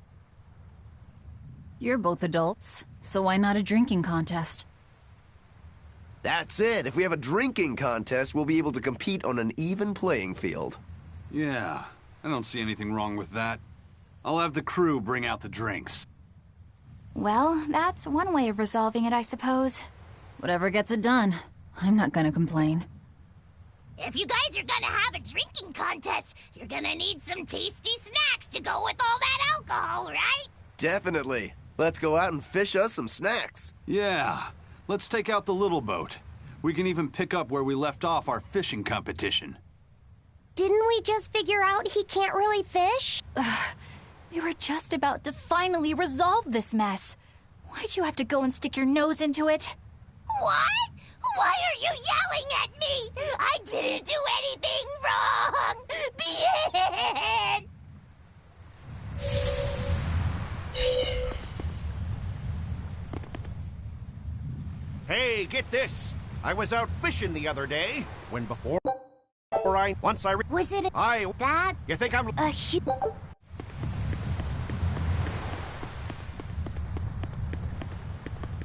You're both adults, so why not a drinking contest? That's it! If we have a drinking contest, we'll be able to compete on an even playing field. Yeah, I don't see anything wrong with that. I'll have the crew bring out the drinks. Well, that's one way of resolving it, I suppose. Whatever gets it done. I'm not gonna complain. If you guys are gonna have a drinking contest, you're gonna need some tasty snacks to go with all that alcohol, right? Definitely. Let's go out and fish us some snacks. Yeah, let's take out the little boat. We can even pick up where we left off our fishing competition. Didn't we just figure out he can't really fish? We were just about to finally resolve this mess. Why'd you have to go and stick your nose into it? What? Why are you yelling at me? I didn't do anything wrong! Bien! Hey, get this! I was out fishing the other day, when before Alright, once I Was it that? You think I'm... A huge...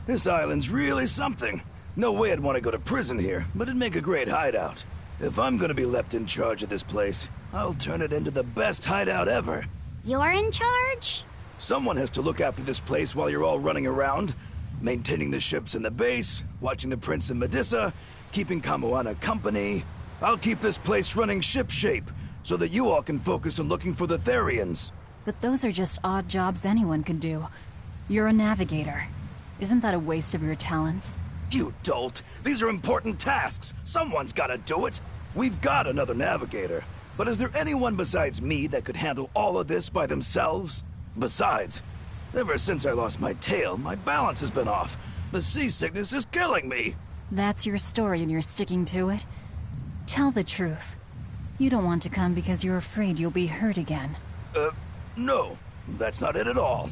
This island's really something. No way I'd want to go to prison here, but it'd make a great hideout. If I'm gonna be left in charge of this place, I'll turn it into the best hideout ever. You're in charge? Someone has to look after this place while you're all running around, maintaining the ships in the base, watching the Prince and Medusa, keeping Kamoana company. I'll keep this place running ship-shape, so that you all can focus on looking for the Therians. But those are just odd jobs anyone could do. You're a navigator. Isn't that a waste of your talents? You dolt! These are important tasks! Someone's gotta do it! We've got another navigator, but is there anyone besides me that could handle all of this by themselves? Besides, ever since I lost my tail, my balance has been off. The seasickness is killing me! That's your story and you're sticking to it? Tell the truth. You don't want to come because you're afraid you'll be hurt again. No. That's not it at all.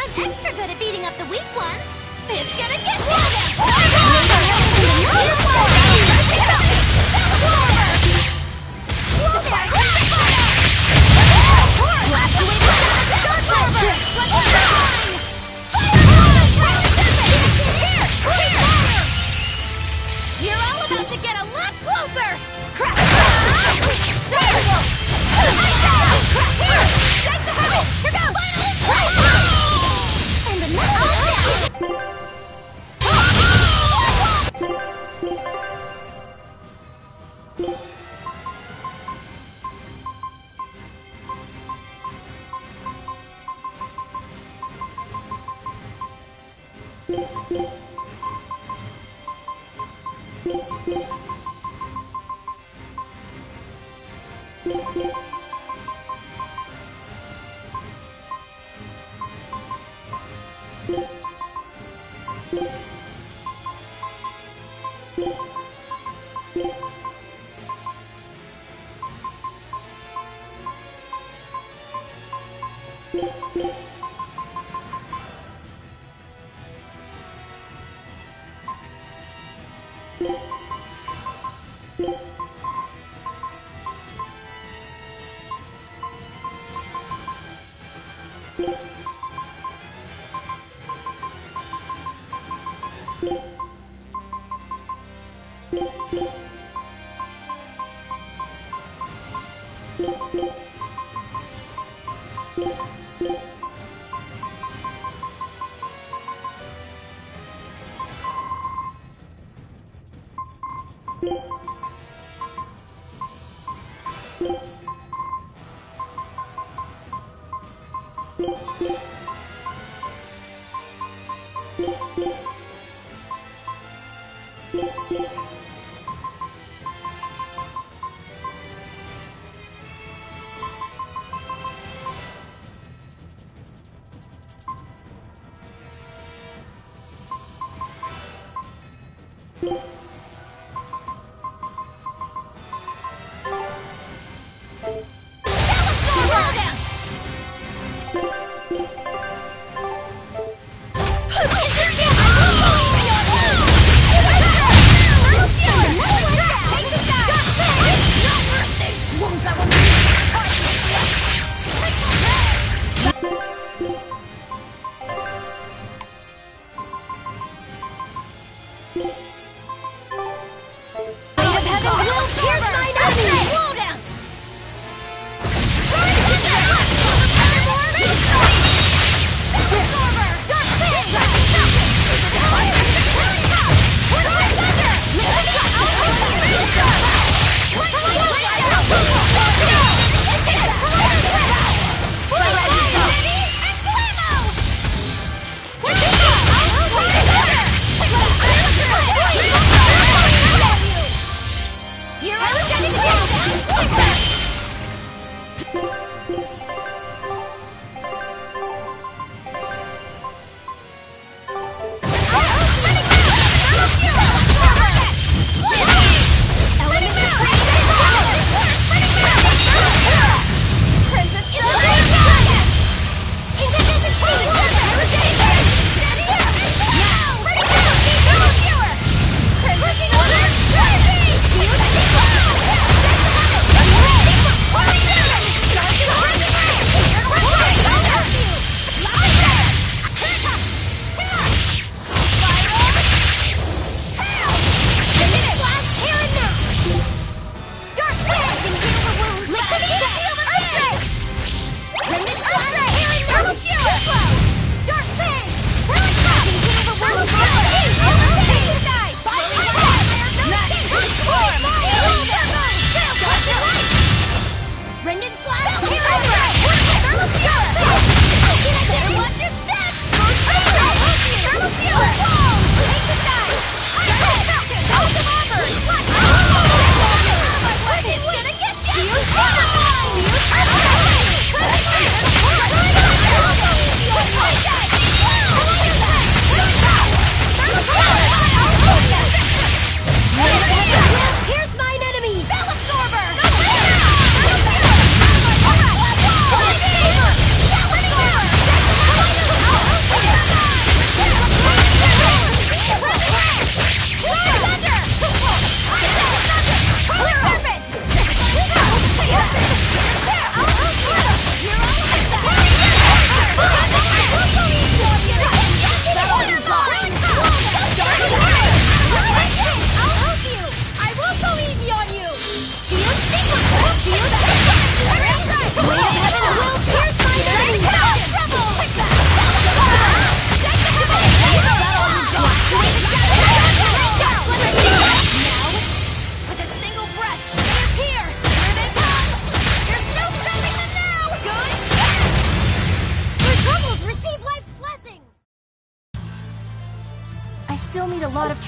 I'm extra good at beating up the weak ones. It's gonna get to You're all about to get a lot closer! Shake the heavy! Here goes! And another!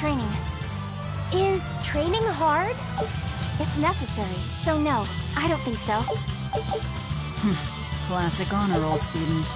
training. Is training hard? It's necessary, so no, I don't think so. Classic honor roll student.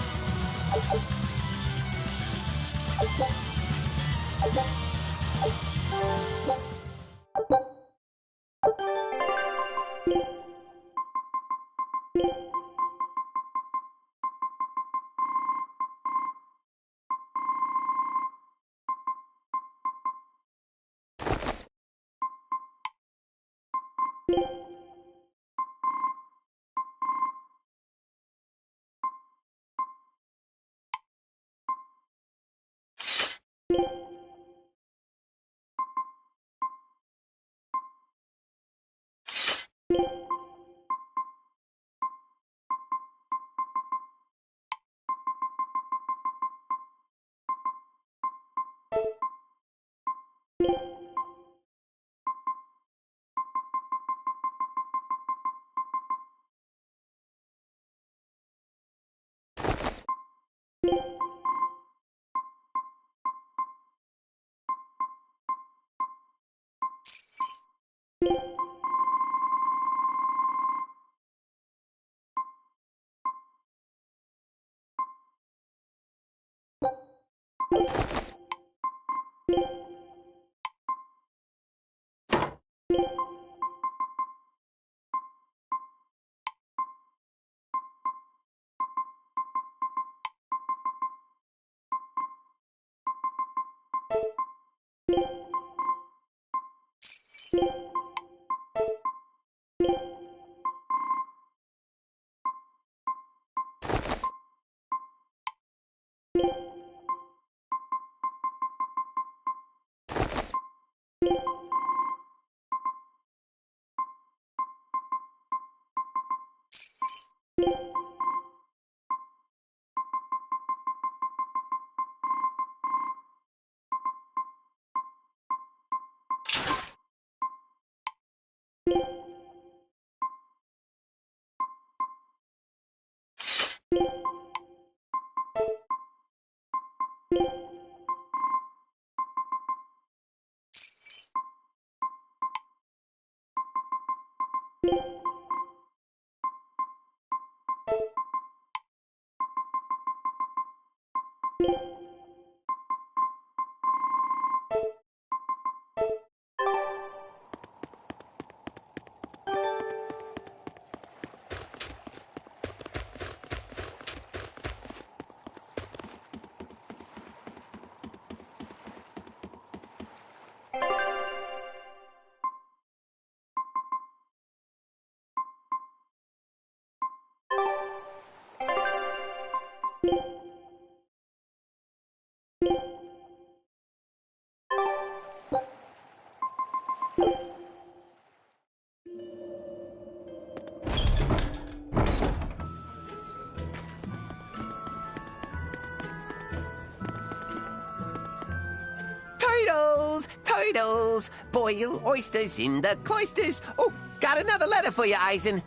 Turtles! Boil oysters in the cloisters. Oh, got another letter for you, Eisen.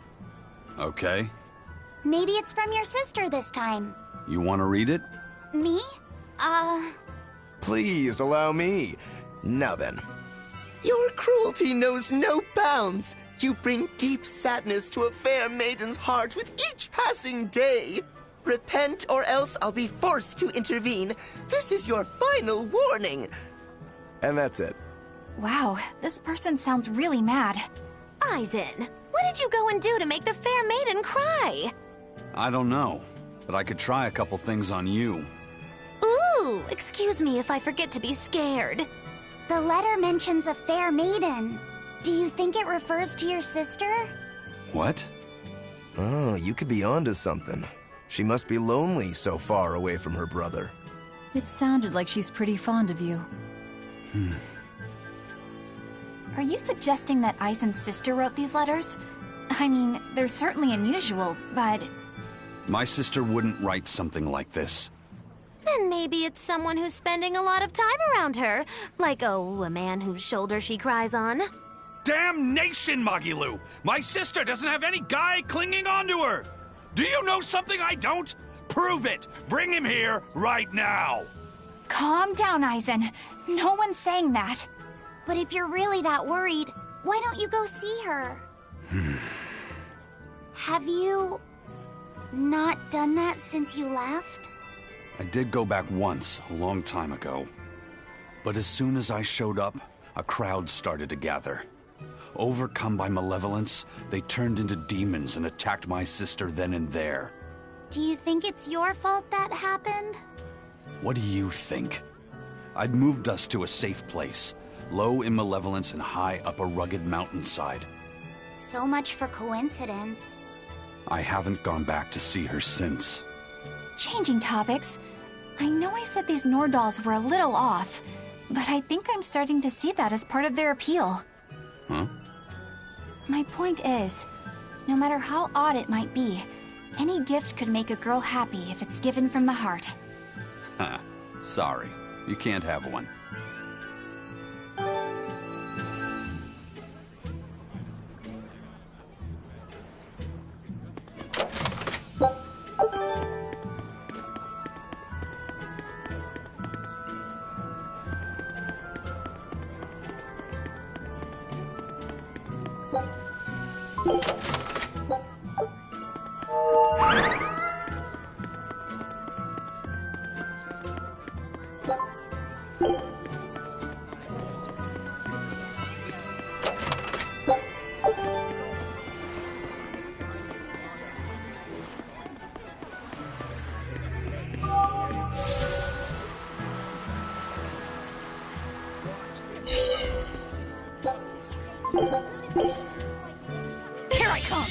Okay. Maybe it's from your sister this time. You want to read it? Me? Please allow me. Now then. Your cruelty knows no bounds. You bring deep sadness to a fair maiden's heart with each passing day. Repent, or else I'll be forced to intervene. This is your final warning. And that's it. Wow, this person sounds really mad. Eisen, what did you go and do to make the fair maiden cry? I don't know, but I could try a couple things on you. Ooh, excuse me if I forget to be scared. The letter mentions a fair maiden. Do you think it refers to your sister? What? Oh, you could be onto something. She must be lonely so far away from her brother. It sounded like she's pretty fond of you. Are you suggesting that Eisen's sister wrote these letters? I mean, they're certainly unusual, but... My sister wouldn't write something like this. Then maybe it's someone who's spending a lot of time around her. Like, oh, a man whose shoulder she cries on. Damnation, Magilu! My sister doesn't have any guy clinging onto her! Do you know something I don't? Prove it! Bring him here right now! Calm down, Aizen. No one's saying that. But if you're really that worried, why don't you go see her? Have you not done that since you left? I did go back once, a long time ago. But as soon as I showed up, a crowd started to gather. Overcome by malevolence, they turned into demons and attacked my sister then and there. Do you think it's your fault that happened? What do you think? I'd moved us to a safe place, low in malevolence and high up a rugged mountainside. So much for coincidence. I haven't gone back to see her since. Changing topics. I know I said these Nordals were a little off, but I think I'm starting to see that as part of their appeal. Huh? My point is, no matter how odd it might be, any gift could make a girl happy if it's given from the heart. Ha, sorry. You can't have one. Here I come!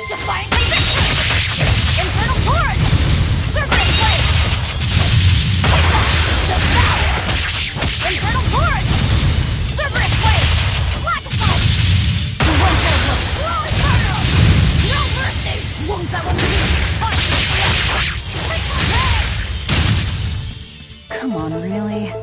Defiantly victory! Infernal torrent! Serpent blade! Infernal torrent! Serpent blade! Black assault! No mercy! Wounds that will Come on, really?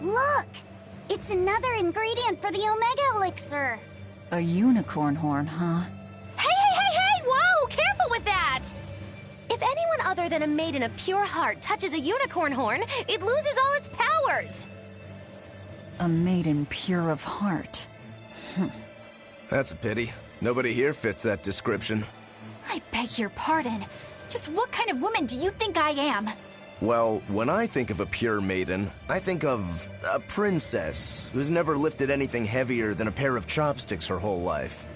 Look! It's another ingredient for the Omega Elixir! A unicorn horn, huh? Hey! Whoa! Careful with that! If anyone other than a maiden of pure heart touches a unicorn horn, it loses all its powers! A maiden pure of heart. That's a pity. Nobody here fits that description. I beg your pardon. Just what kind of woman do you think I am? Well, when I think of a pure maiden, I think of a princess who's never lifted anything heavier than a pair of chopsticks her whole life.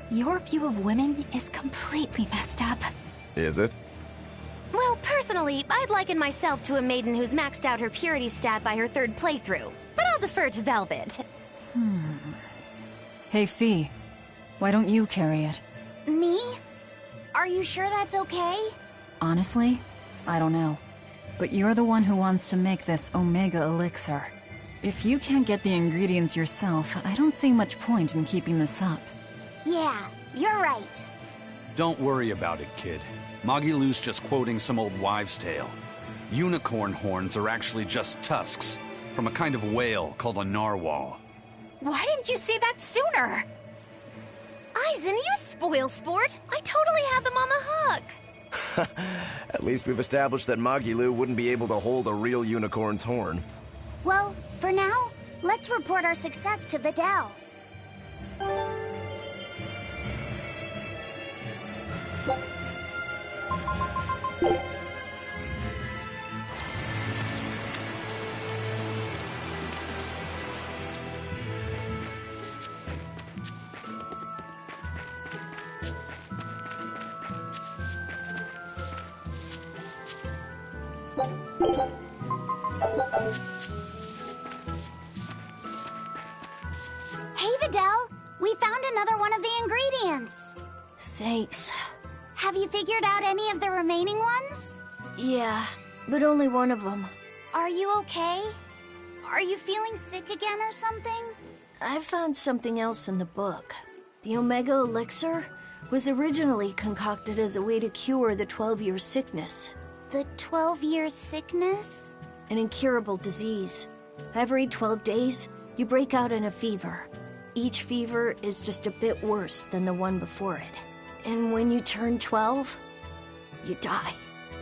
Your view of women is completely messed up. Is it? Well, personally, I'd liken myself to a maiden who's maxed out her purity stat by her third playthrough. But I'll defer to Velvet. Hey, Fee. Why don't you carry it? Me? Are you sure that's okay? Honestly, I don't know. But you're the one who wants to make this Omega Elixir. If you can't get the ingredients yourself, I don't see much point in keeping this up. Yeah, you're right. Don't worry about it, kid. Magilou's just quoting some old wives' tale. Unicorn horns are actually just tusks, from a kind of whale called a narwhal. Why didn't you say that sooner? Aizen, you spoil sport! I totally had them on the hook! At least we've established that Magilou wouldn't be able to hold a real unicorn's horn. Well, for now, let's report our success to Vidal. another one of the ingredients. Thanks. Have you figured out any of the remaining ones? Yeah, but only one of them. Are you okay? Are you feeling sick again or something? I found something else in the book. The Omega Elixir was originally concocted as a way to cure the 12-year sickness. The 12-year sickness? An incurable disease. Every 12 days, you break out in a fever. Each fever is just a bit worse than the one before it. And when you turn 12, you die.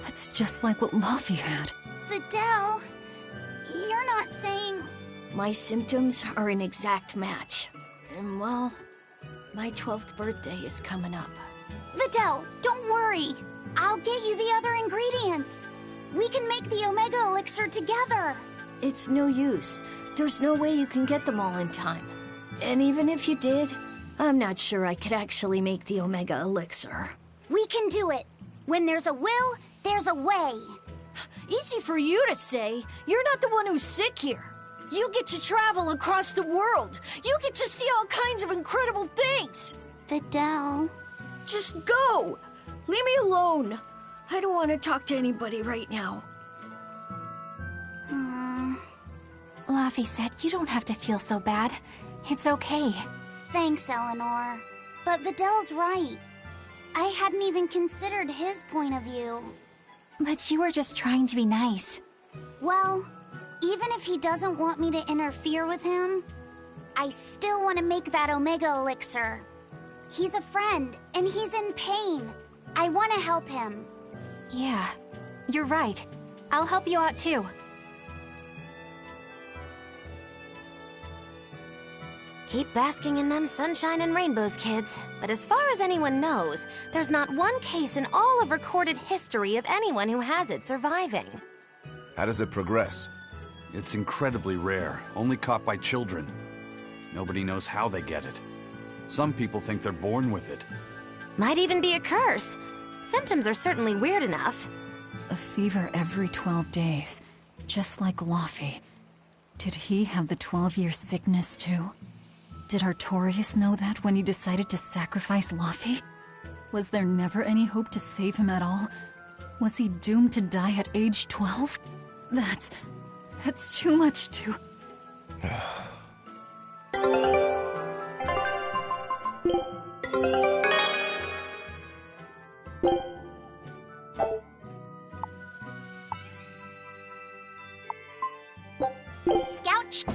That's just like what Laufey had. Videl, you're not saying... My symptoms are an exact match. And well, my 12th birthday is coming up. Videl, don't worry. I'll get you the other ingredients. We can make the Omega Elixir together. It's no use. There's no way you can get them all in time. And even if you did, I'm not sure I could actually make the Omega Elixir. We can do it. When there's a will, there's a way. Easy for you to say. You're not the one who's sick here. You get to travel across the world. You get to see all kinds of incredible things. Videl. Just go. Leave me alone. I don't want to talk to anybody right now. Laufey said you don't have to feel so bad. It's okay. Thanks, Eleanor. But Videl's right. I hadn't even considered his point of view. But you were just trying to be nice. Well, even if he doesn't want me to interfere with him, I still want to make that Omega Elixir. He's a friend, and he's in pain. I want to help him. Yeah, you're right. I'll help you out too. Keep basking in them sunshine and rainbows, kids. But as far as anyone knows, there's not one case in all of recorded history of anyone who has it surviving. How does it progress? It's incredibly rare, only caught by children. Nobody knows how they get it. Some people think they're born with it. Might even be a curse. Symptoms are certainly weird enough. A fever every 12 days, just like Laufey. Did he have the 12-year sickness too? Did Artorias know that when he decided to sacrifice Laufey? Was there never any hope to save him at all? Was he doomed to die at age 12? That's too much to... Scout...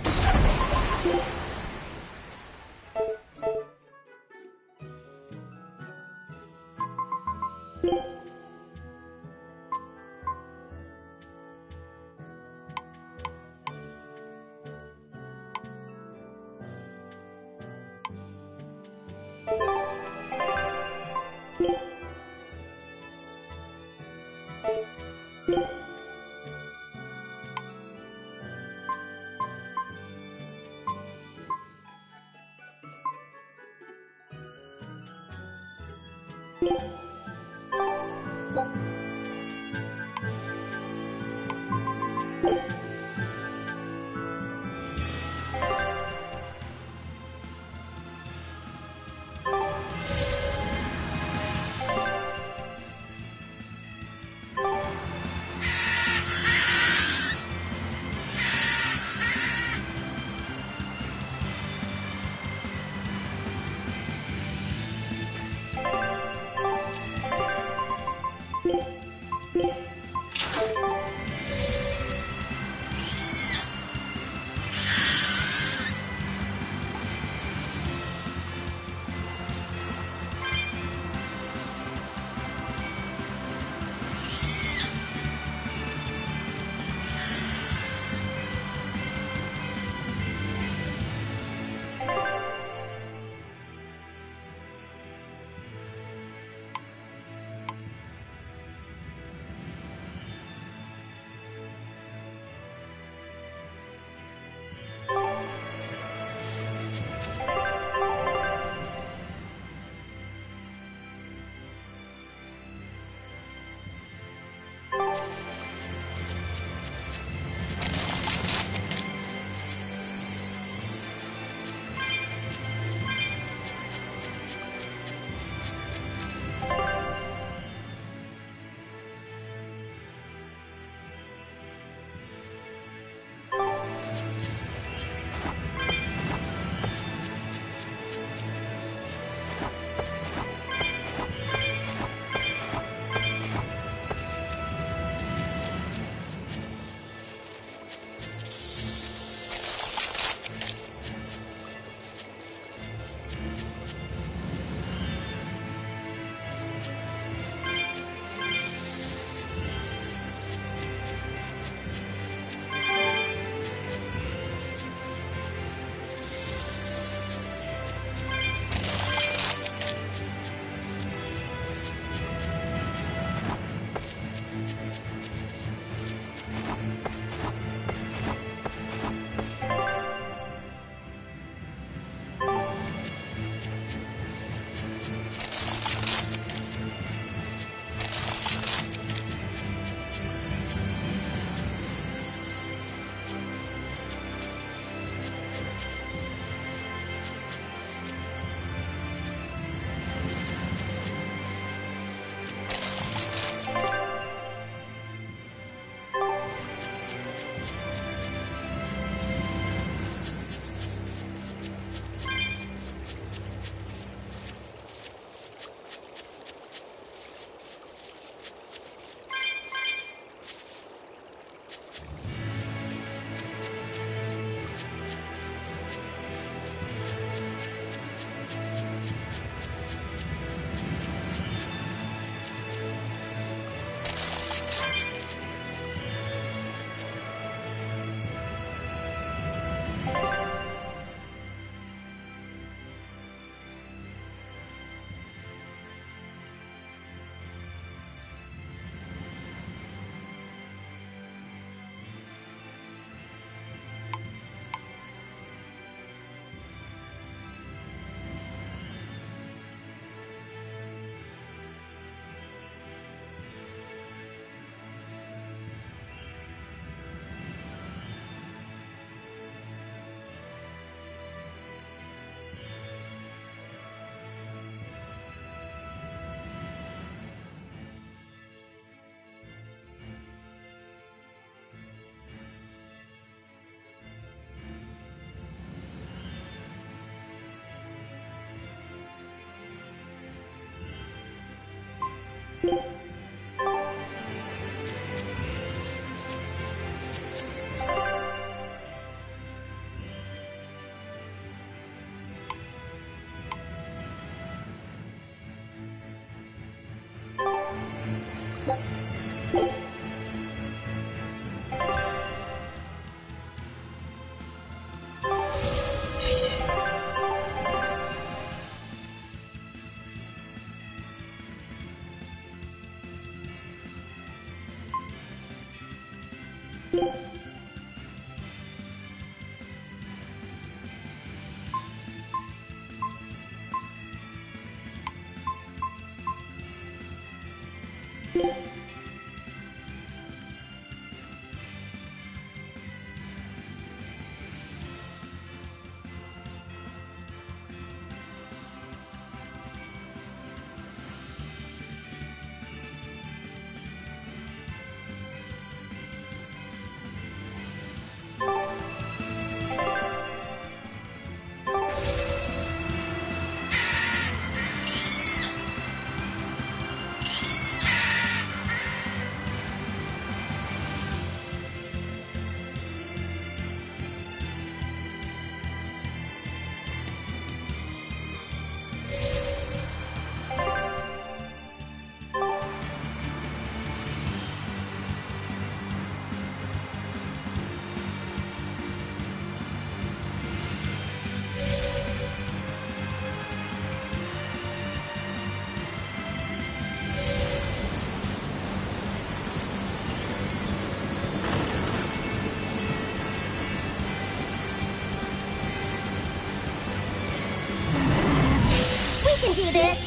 Do this!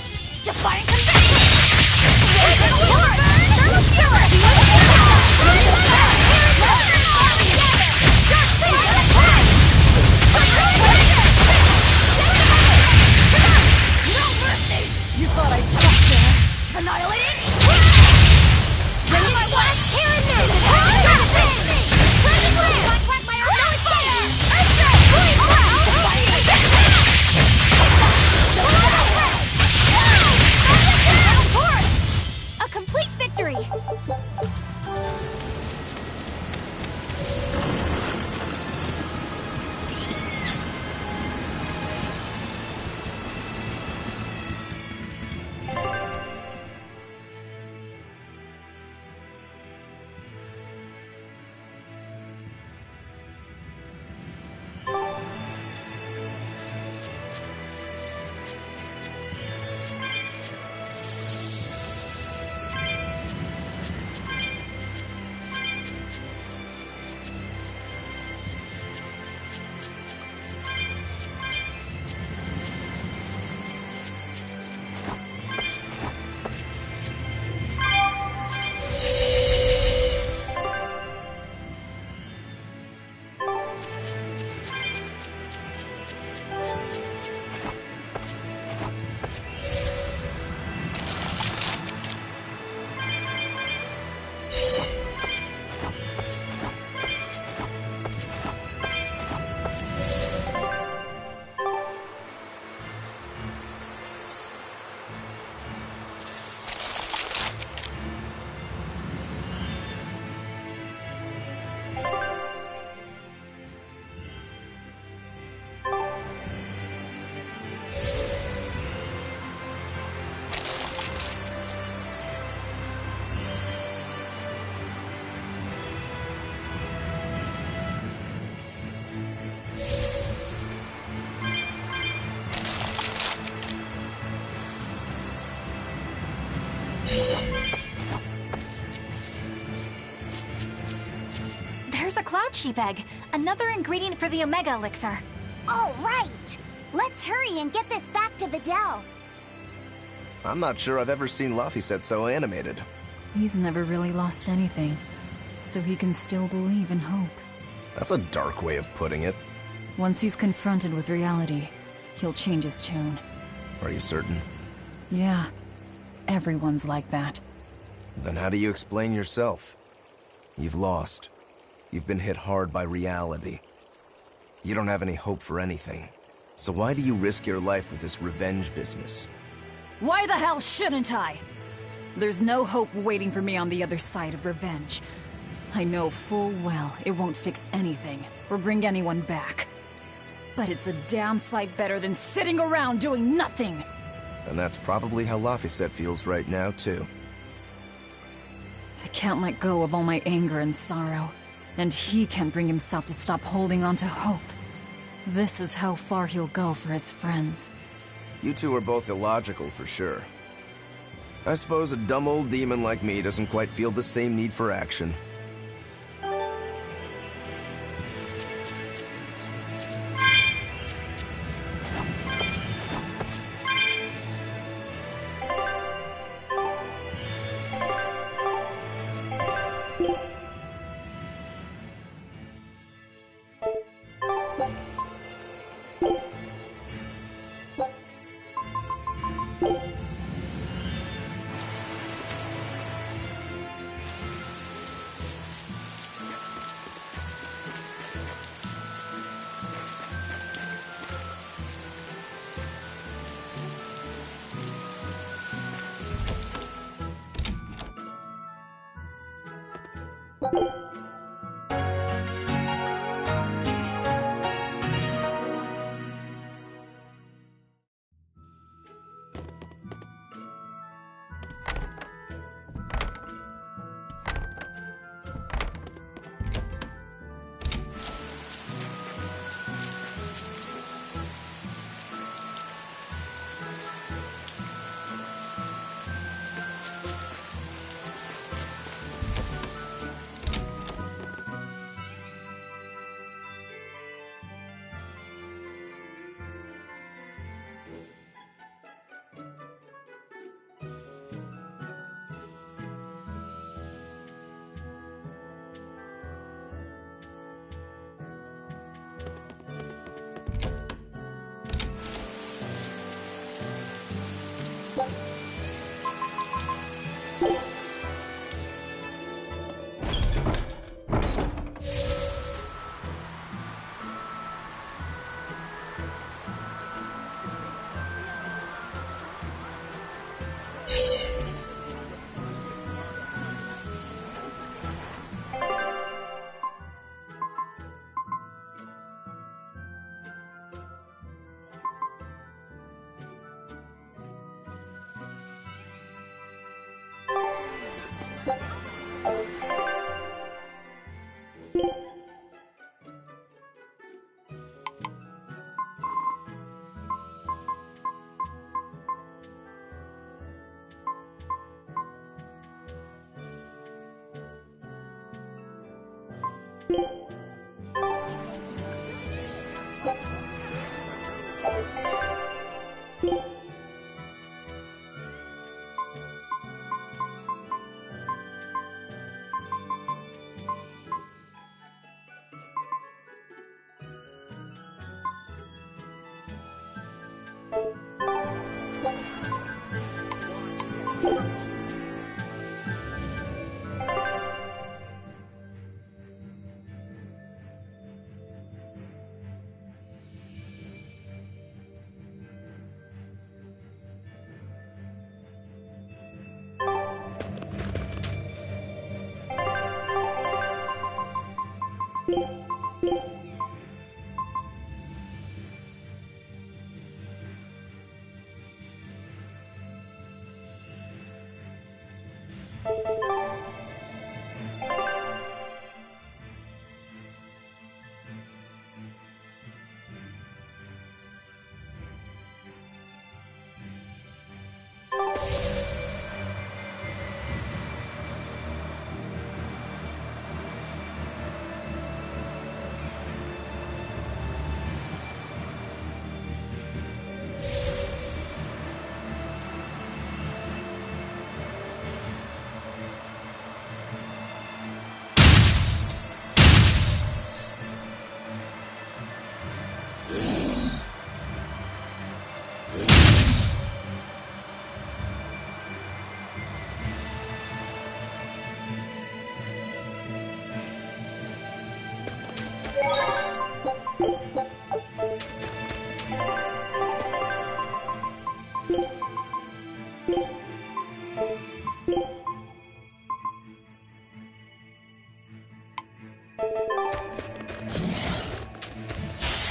Defiant Conviction! Thermal You thought I'd stop there? Annihilated? Ready my one! A complete victory! There's a cloud sheep egg, another ingredient for the Omega Elixir. All right! Let's hurry and get this back to Videl. I'm not sure I've ever seen Laphicet so animated. He's never really lost anything, so he can still believe and hope. That's a dark way of putting it. Once he's confronted with reality, he'll change his tune. Are you certain? Yeah. Everyone's like that. Then how do you explain yourself? You've lost. You've been hit hard by reality. You don't have any hope for anything. So why do you risk your life with this revenge business? Why the hell shouldn't I? There's no hope waiting for me on the other side of revenge. I know full well it won't fix anything, or bring anyone back. But it's a damn sight better than sitting around doing nothing! And that's probably how Laphicet feels right now, too. I can't let go of all my anger and sorrow, and he can't bring himself to stop holding on to hope. This is how far he'll go for his friends. You two are both illogical for sure. I suppose a dumb old demon like me doesn't quite feel the same need for action.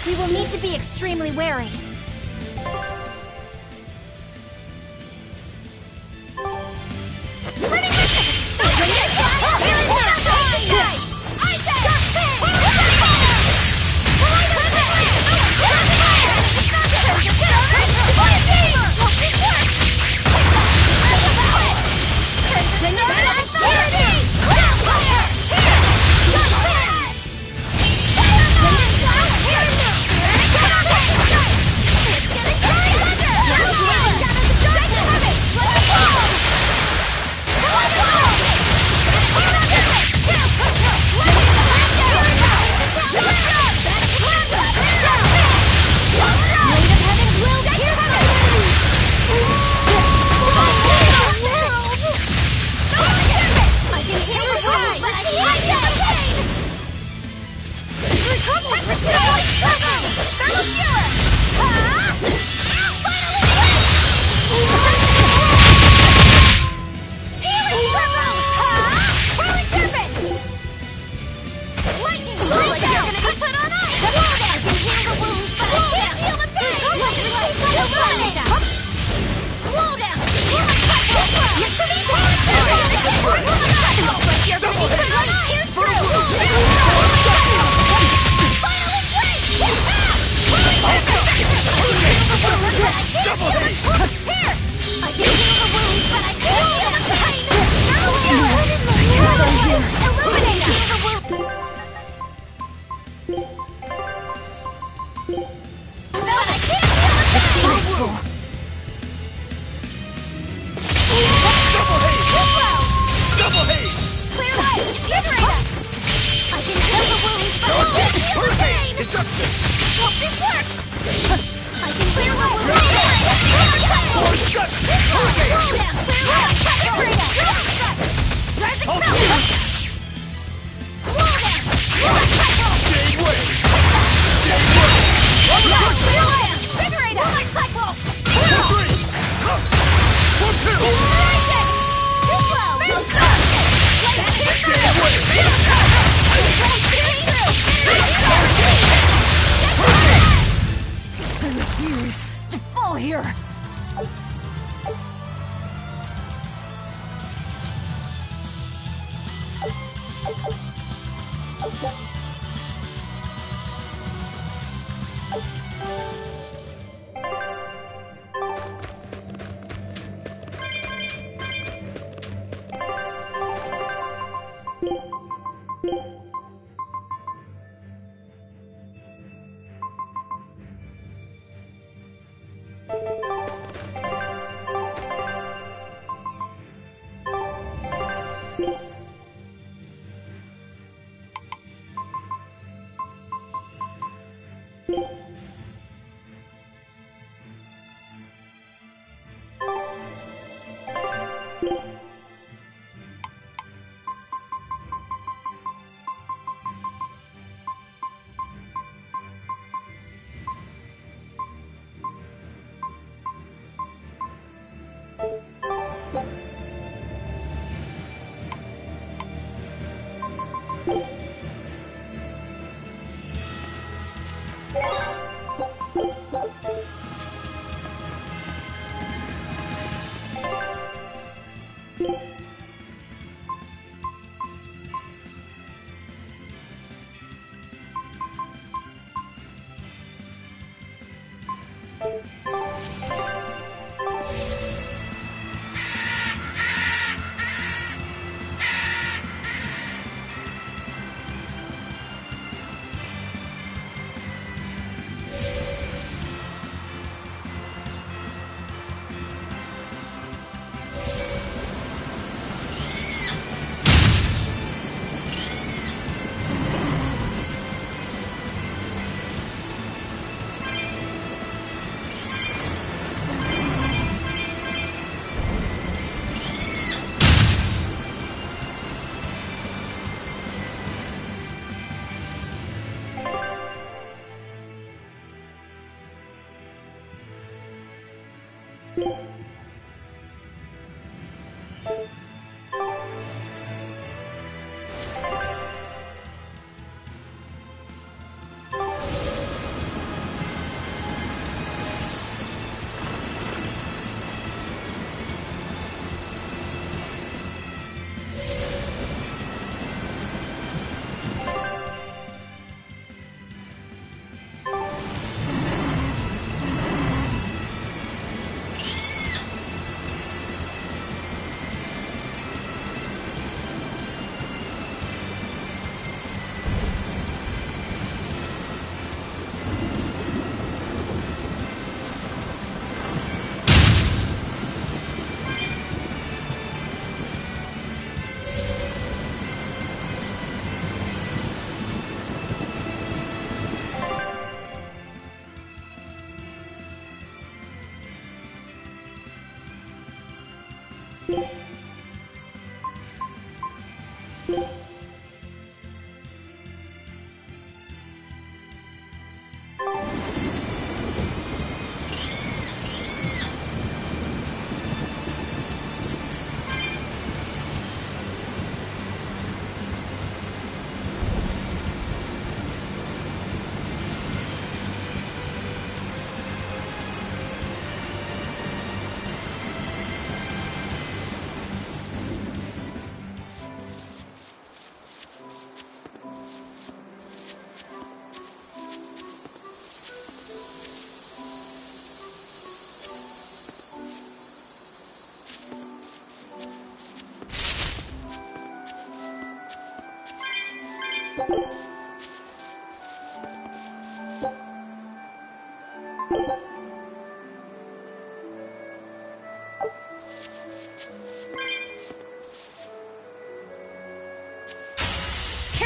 We will need to be extremely wary. Burning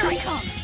Here I come!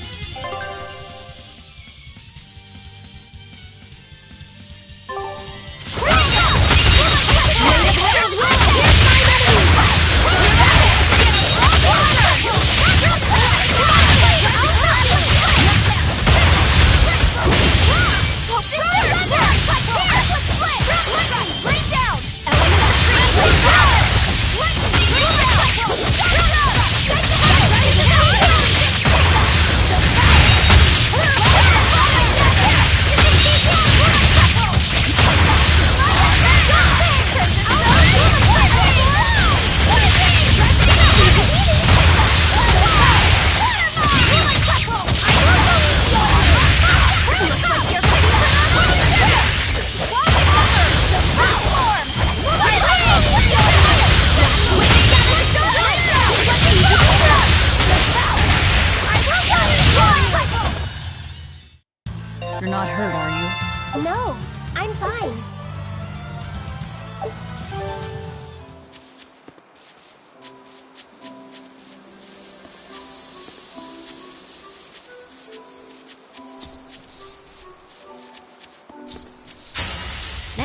Let's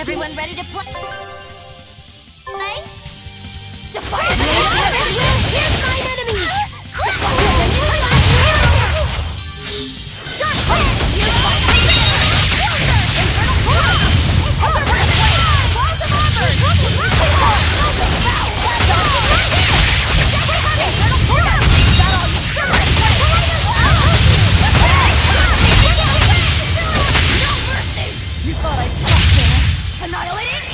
Everyone ready to play? Here's my enemy! You thought I'd stop there? Annihilating?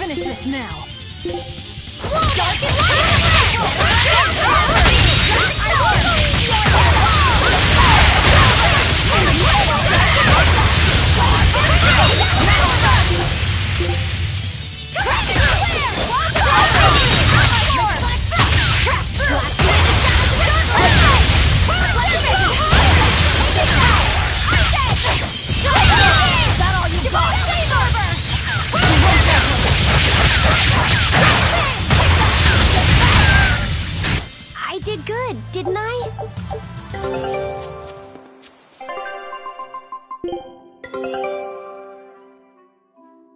Finish this now. did good, didn't I?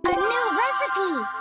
A new recipe!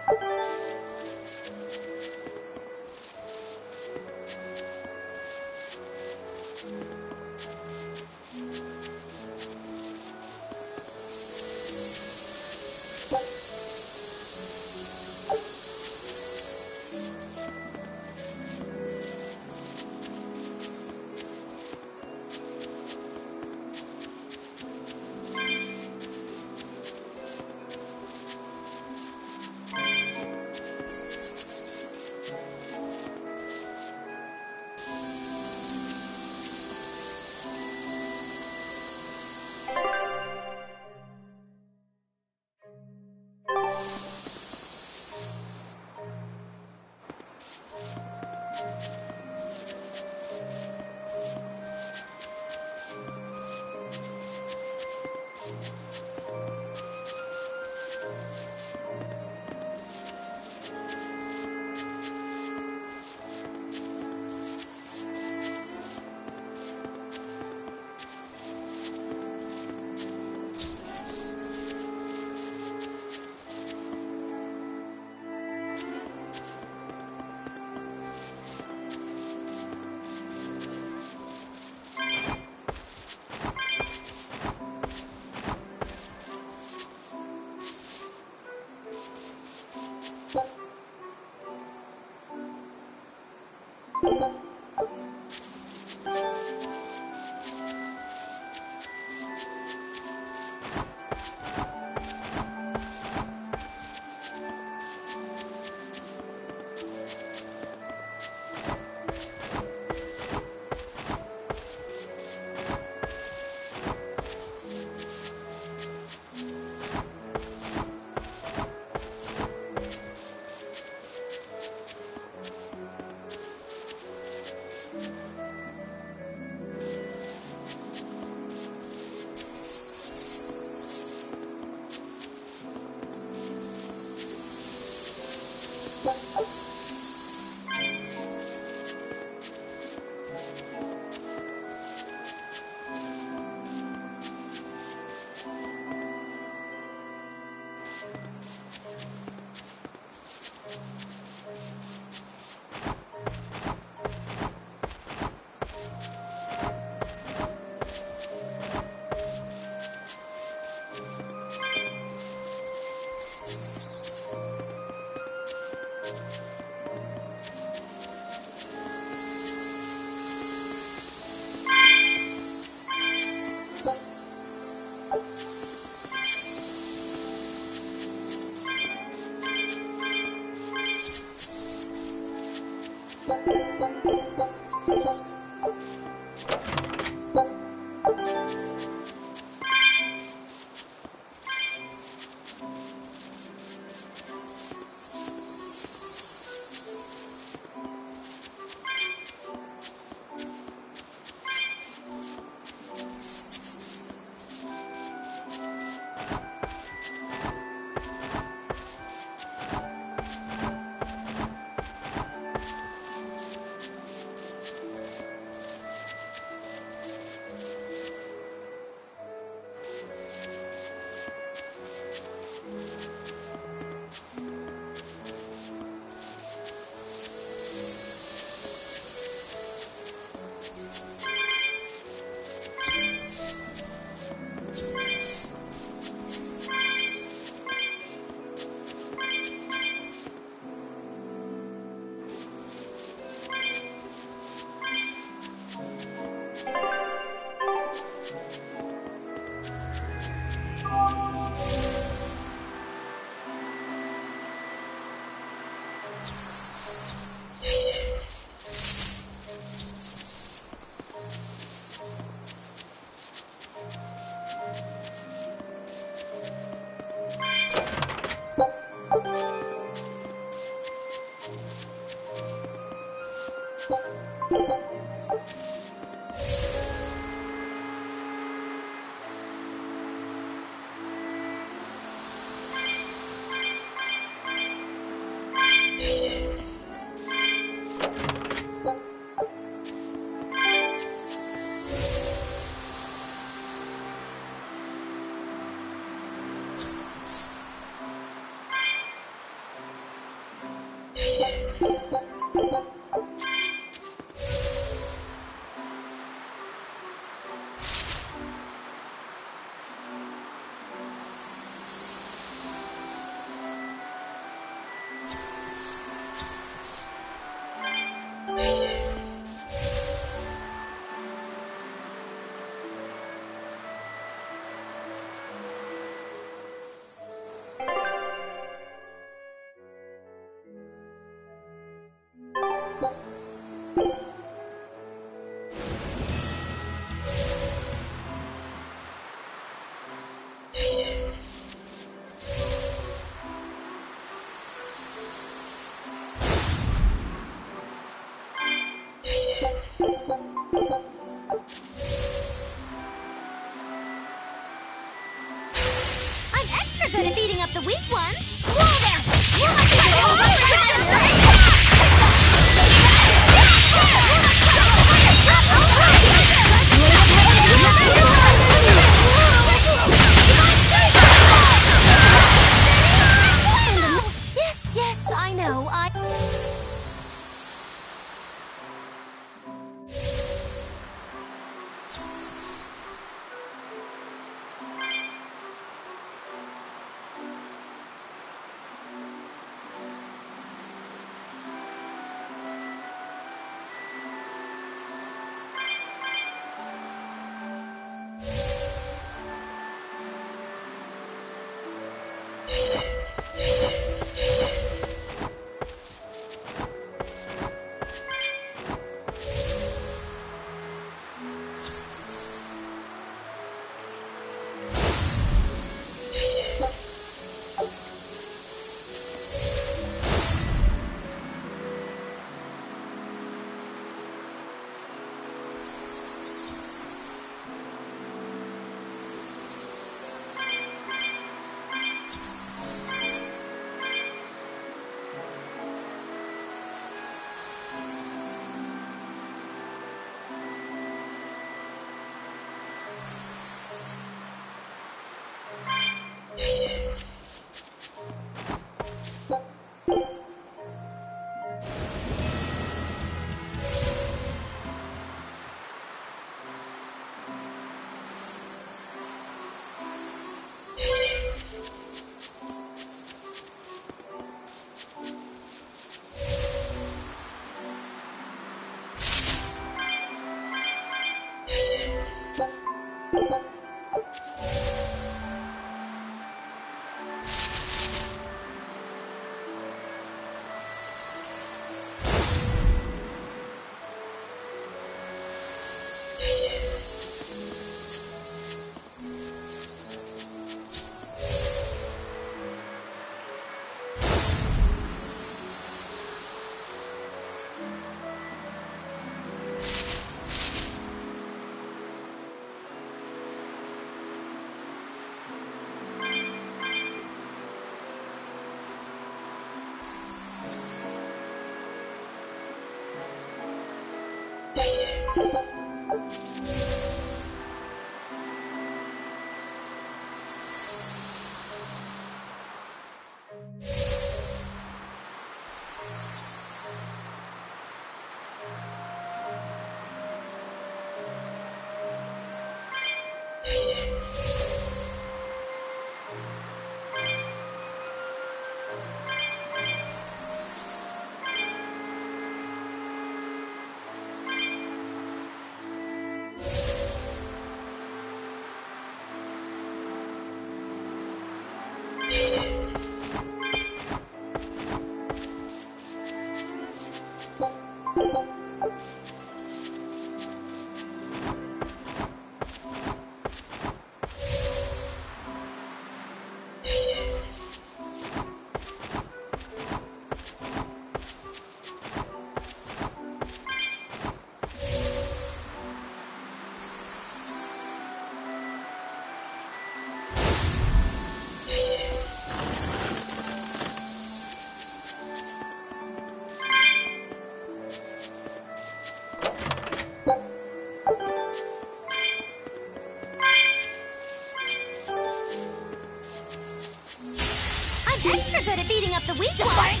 Extra good at beating up the weak ones.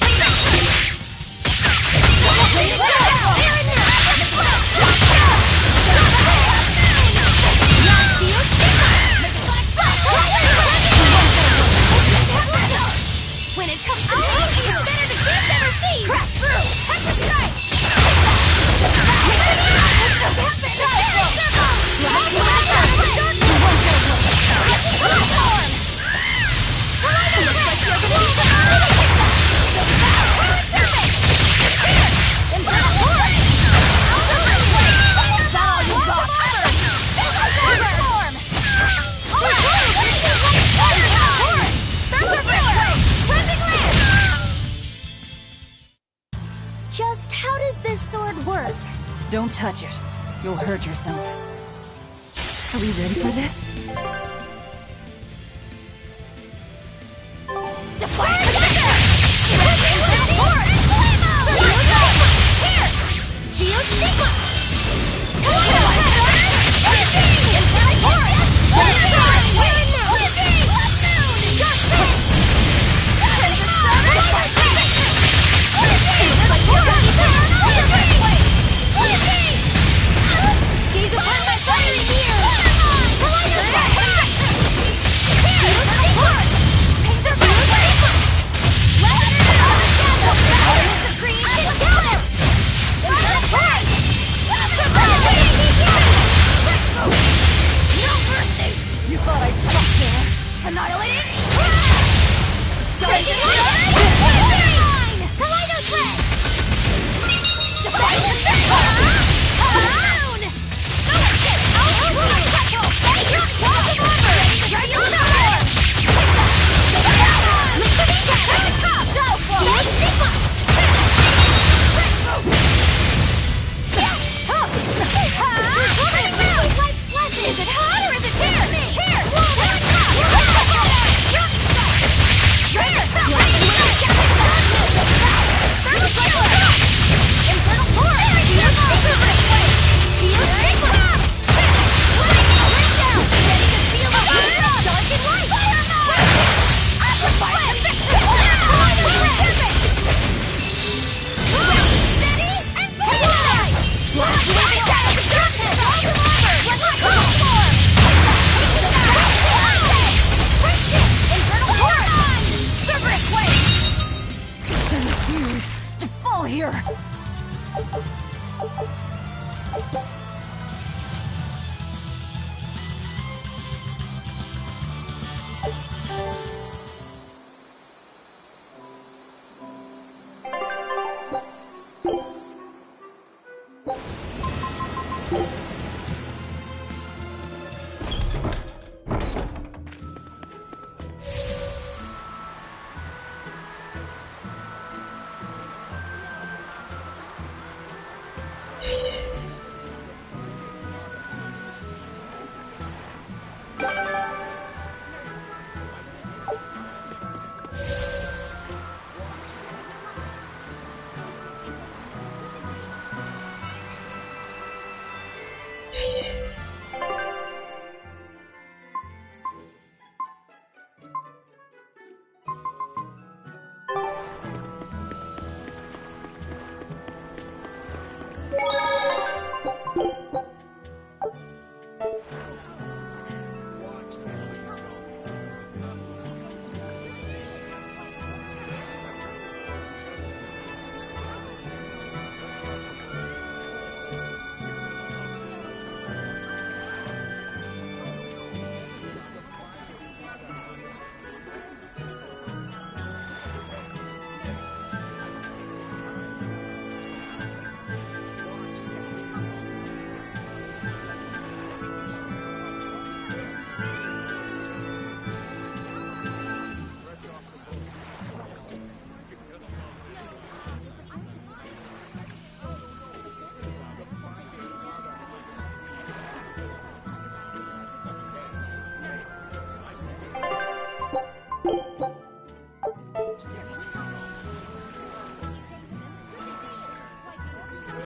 When it comes to me, it's better to keep than receive. Crash through. Hex strike. Just how does this sword work? Don't touch it. You'll hurt yourself. Are we ready for this? He's upon my fiery mirror! refuse to fall here!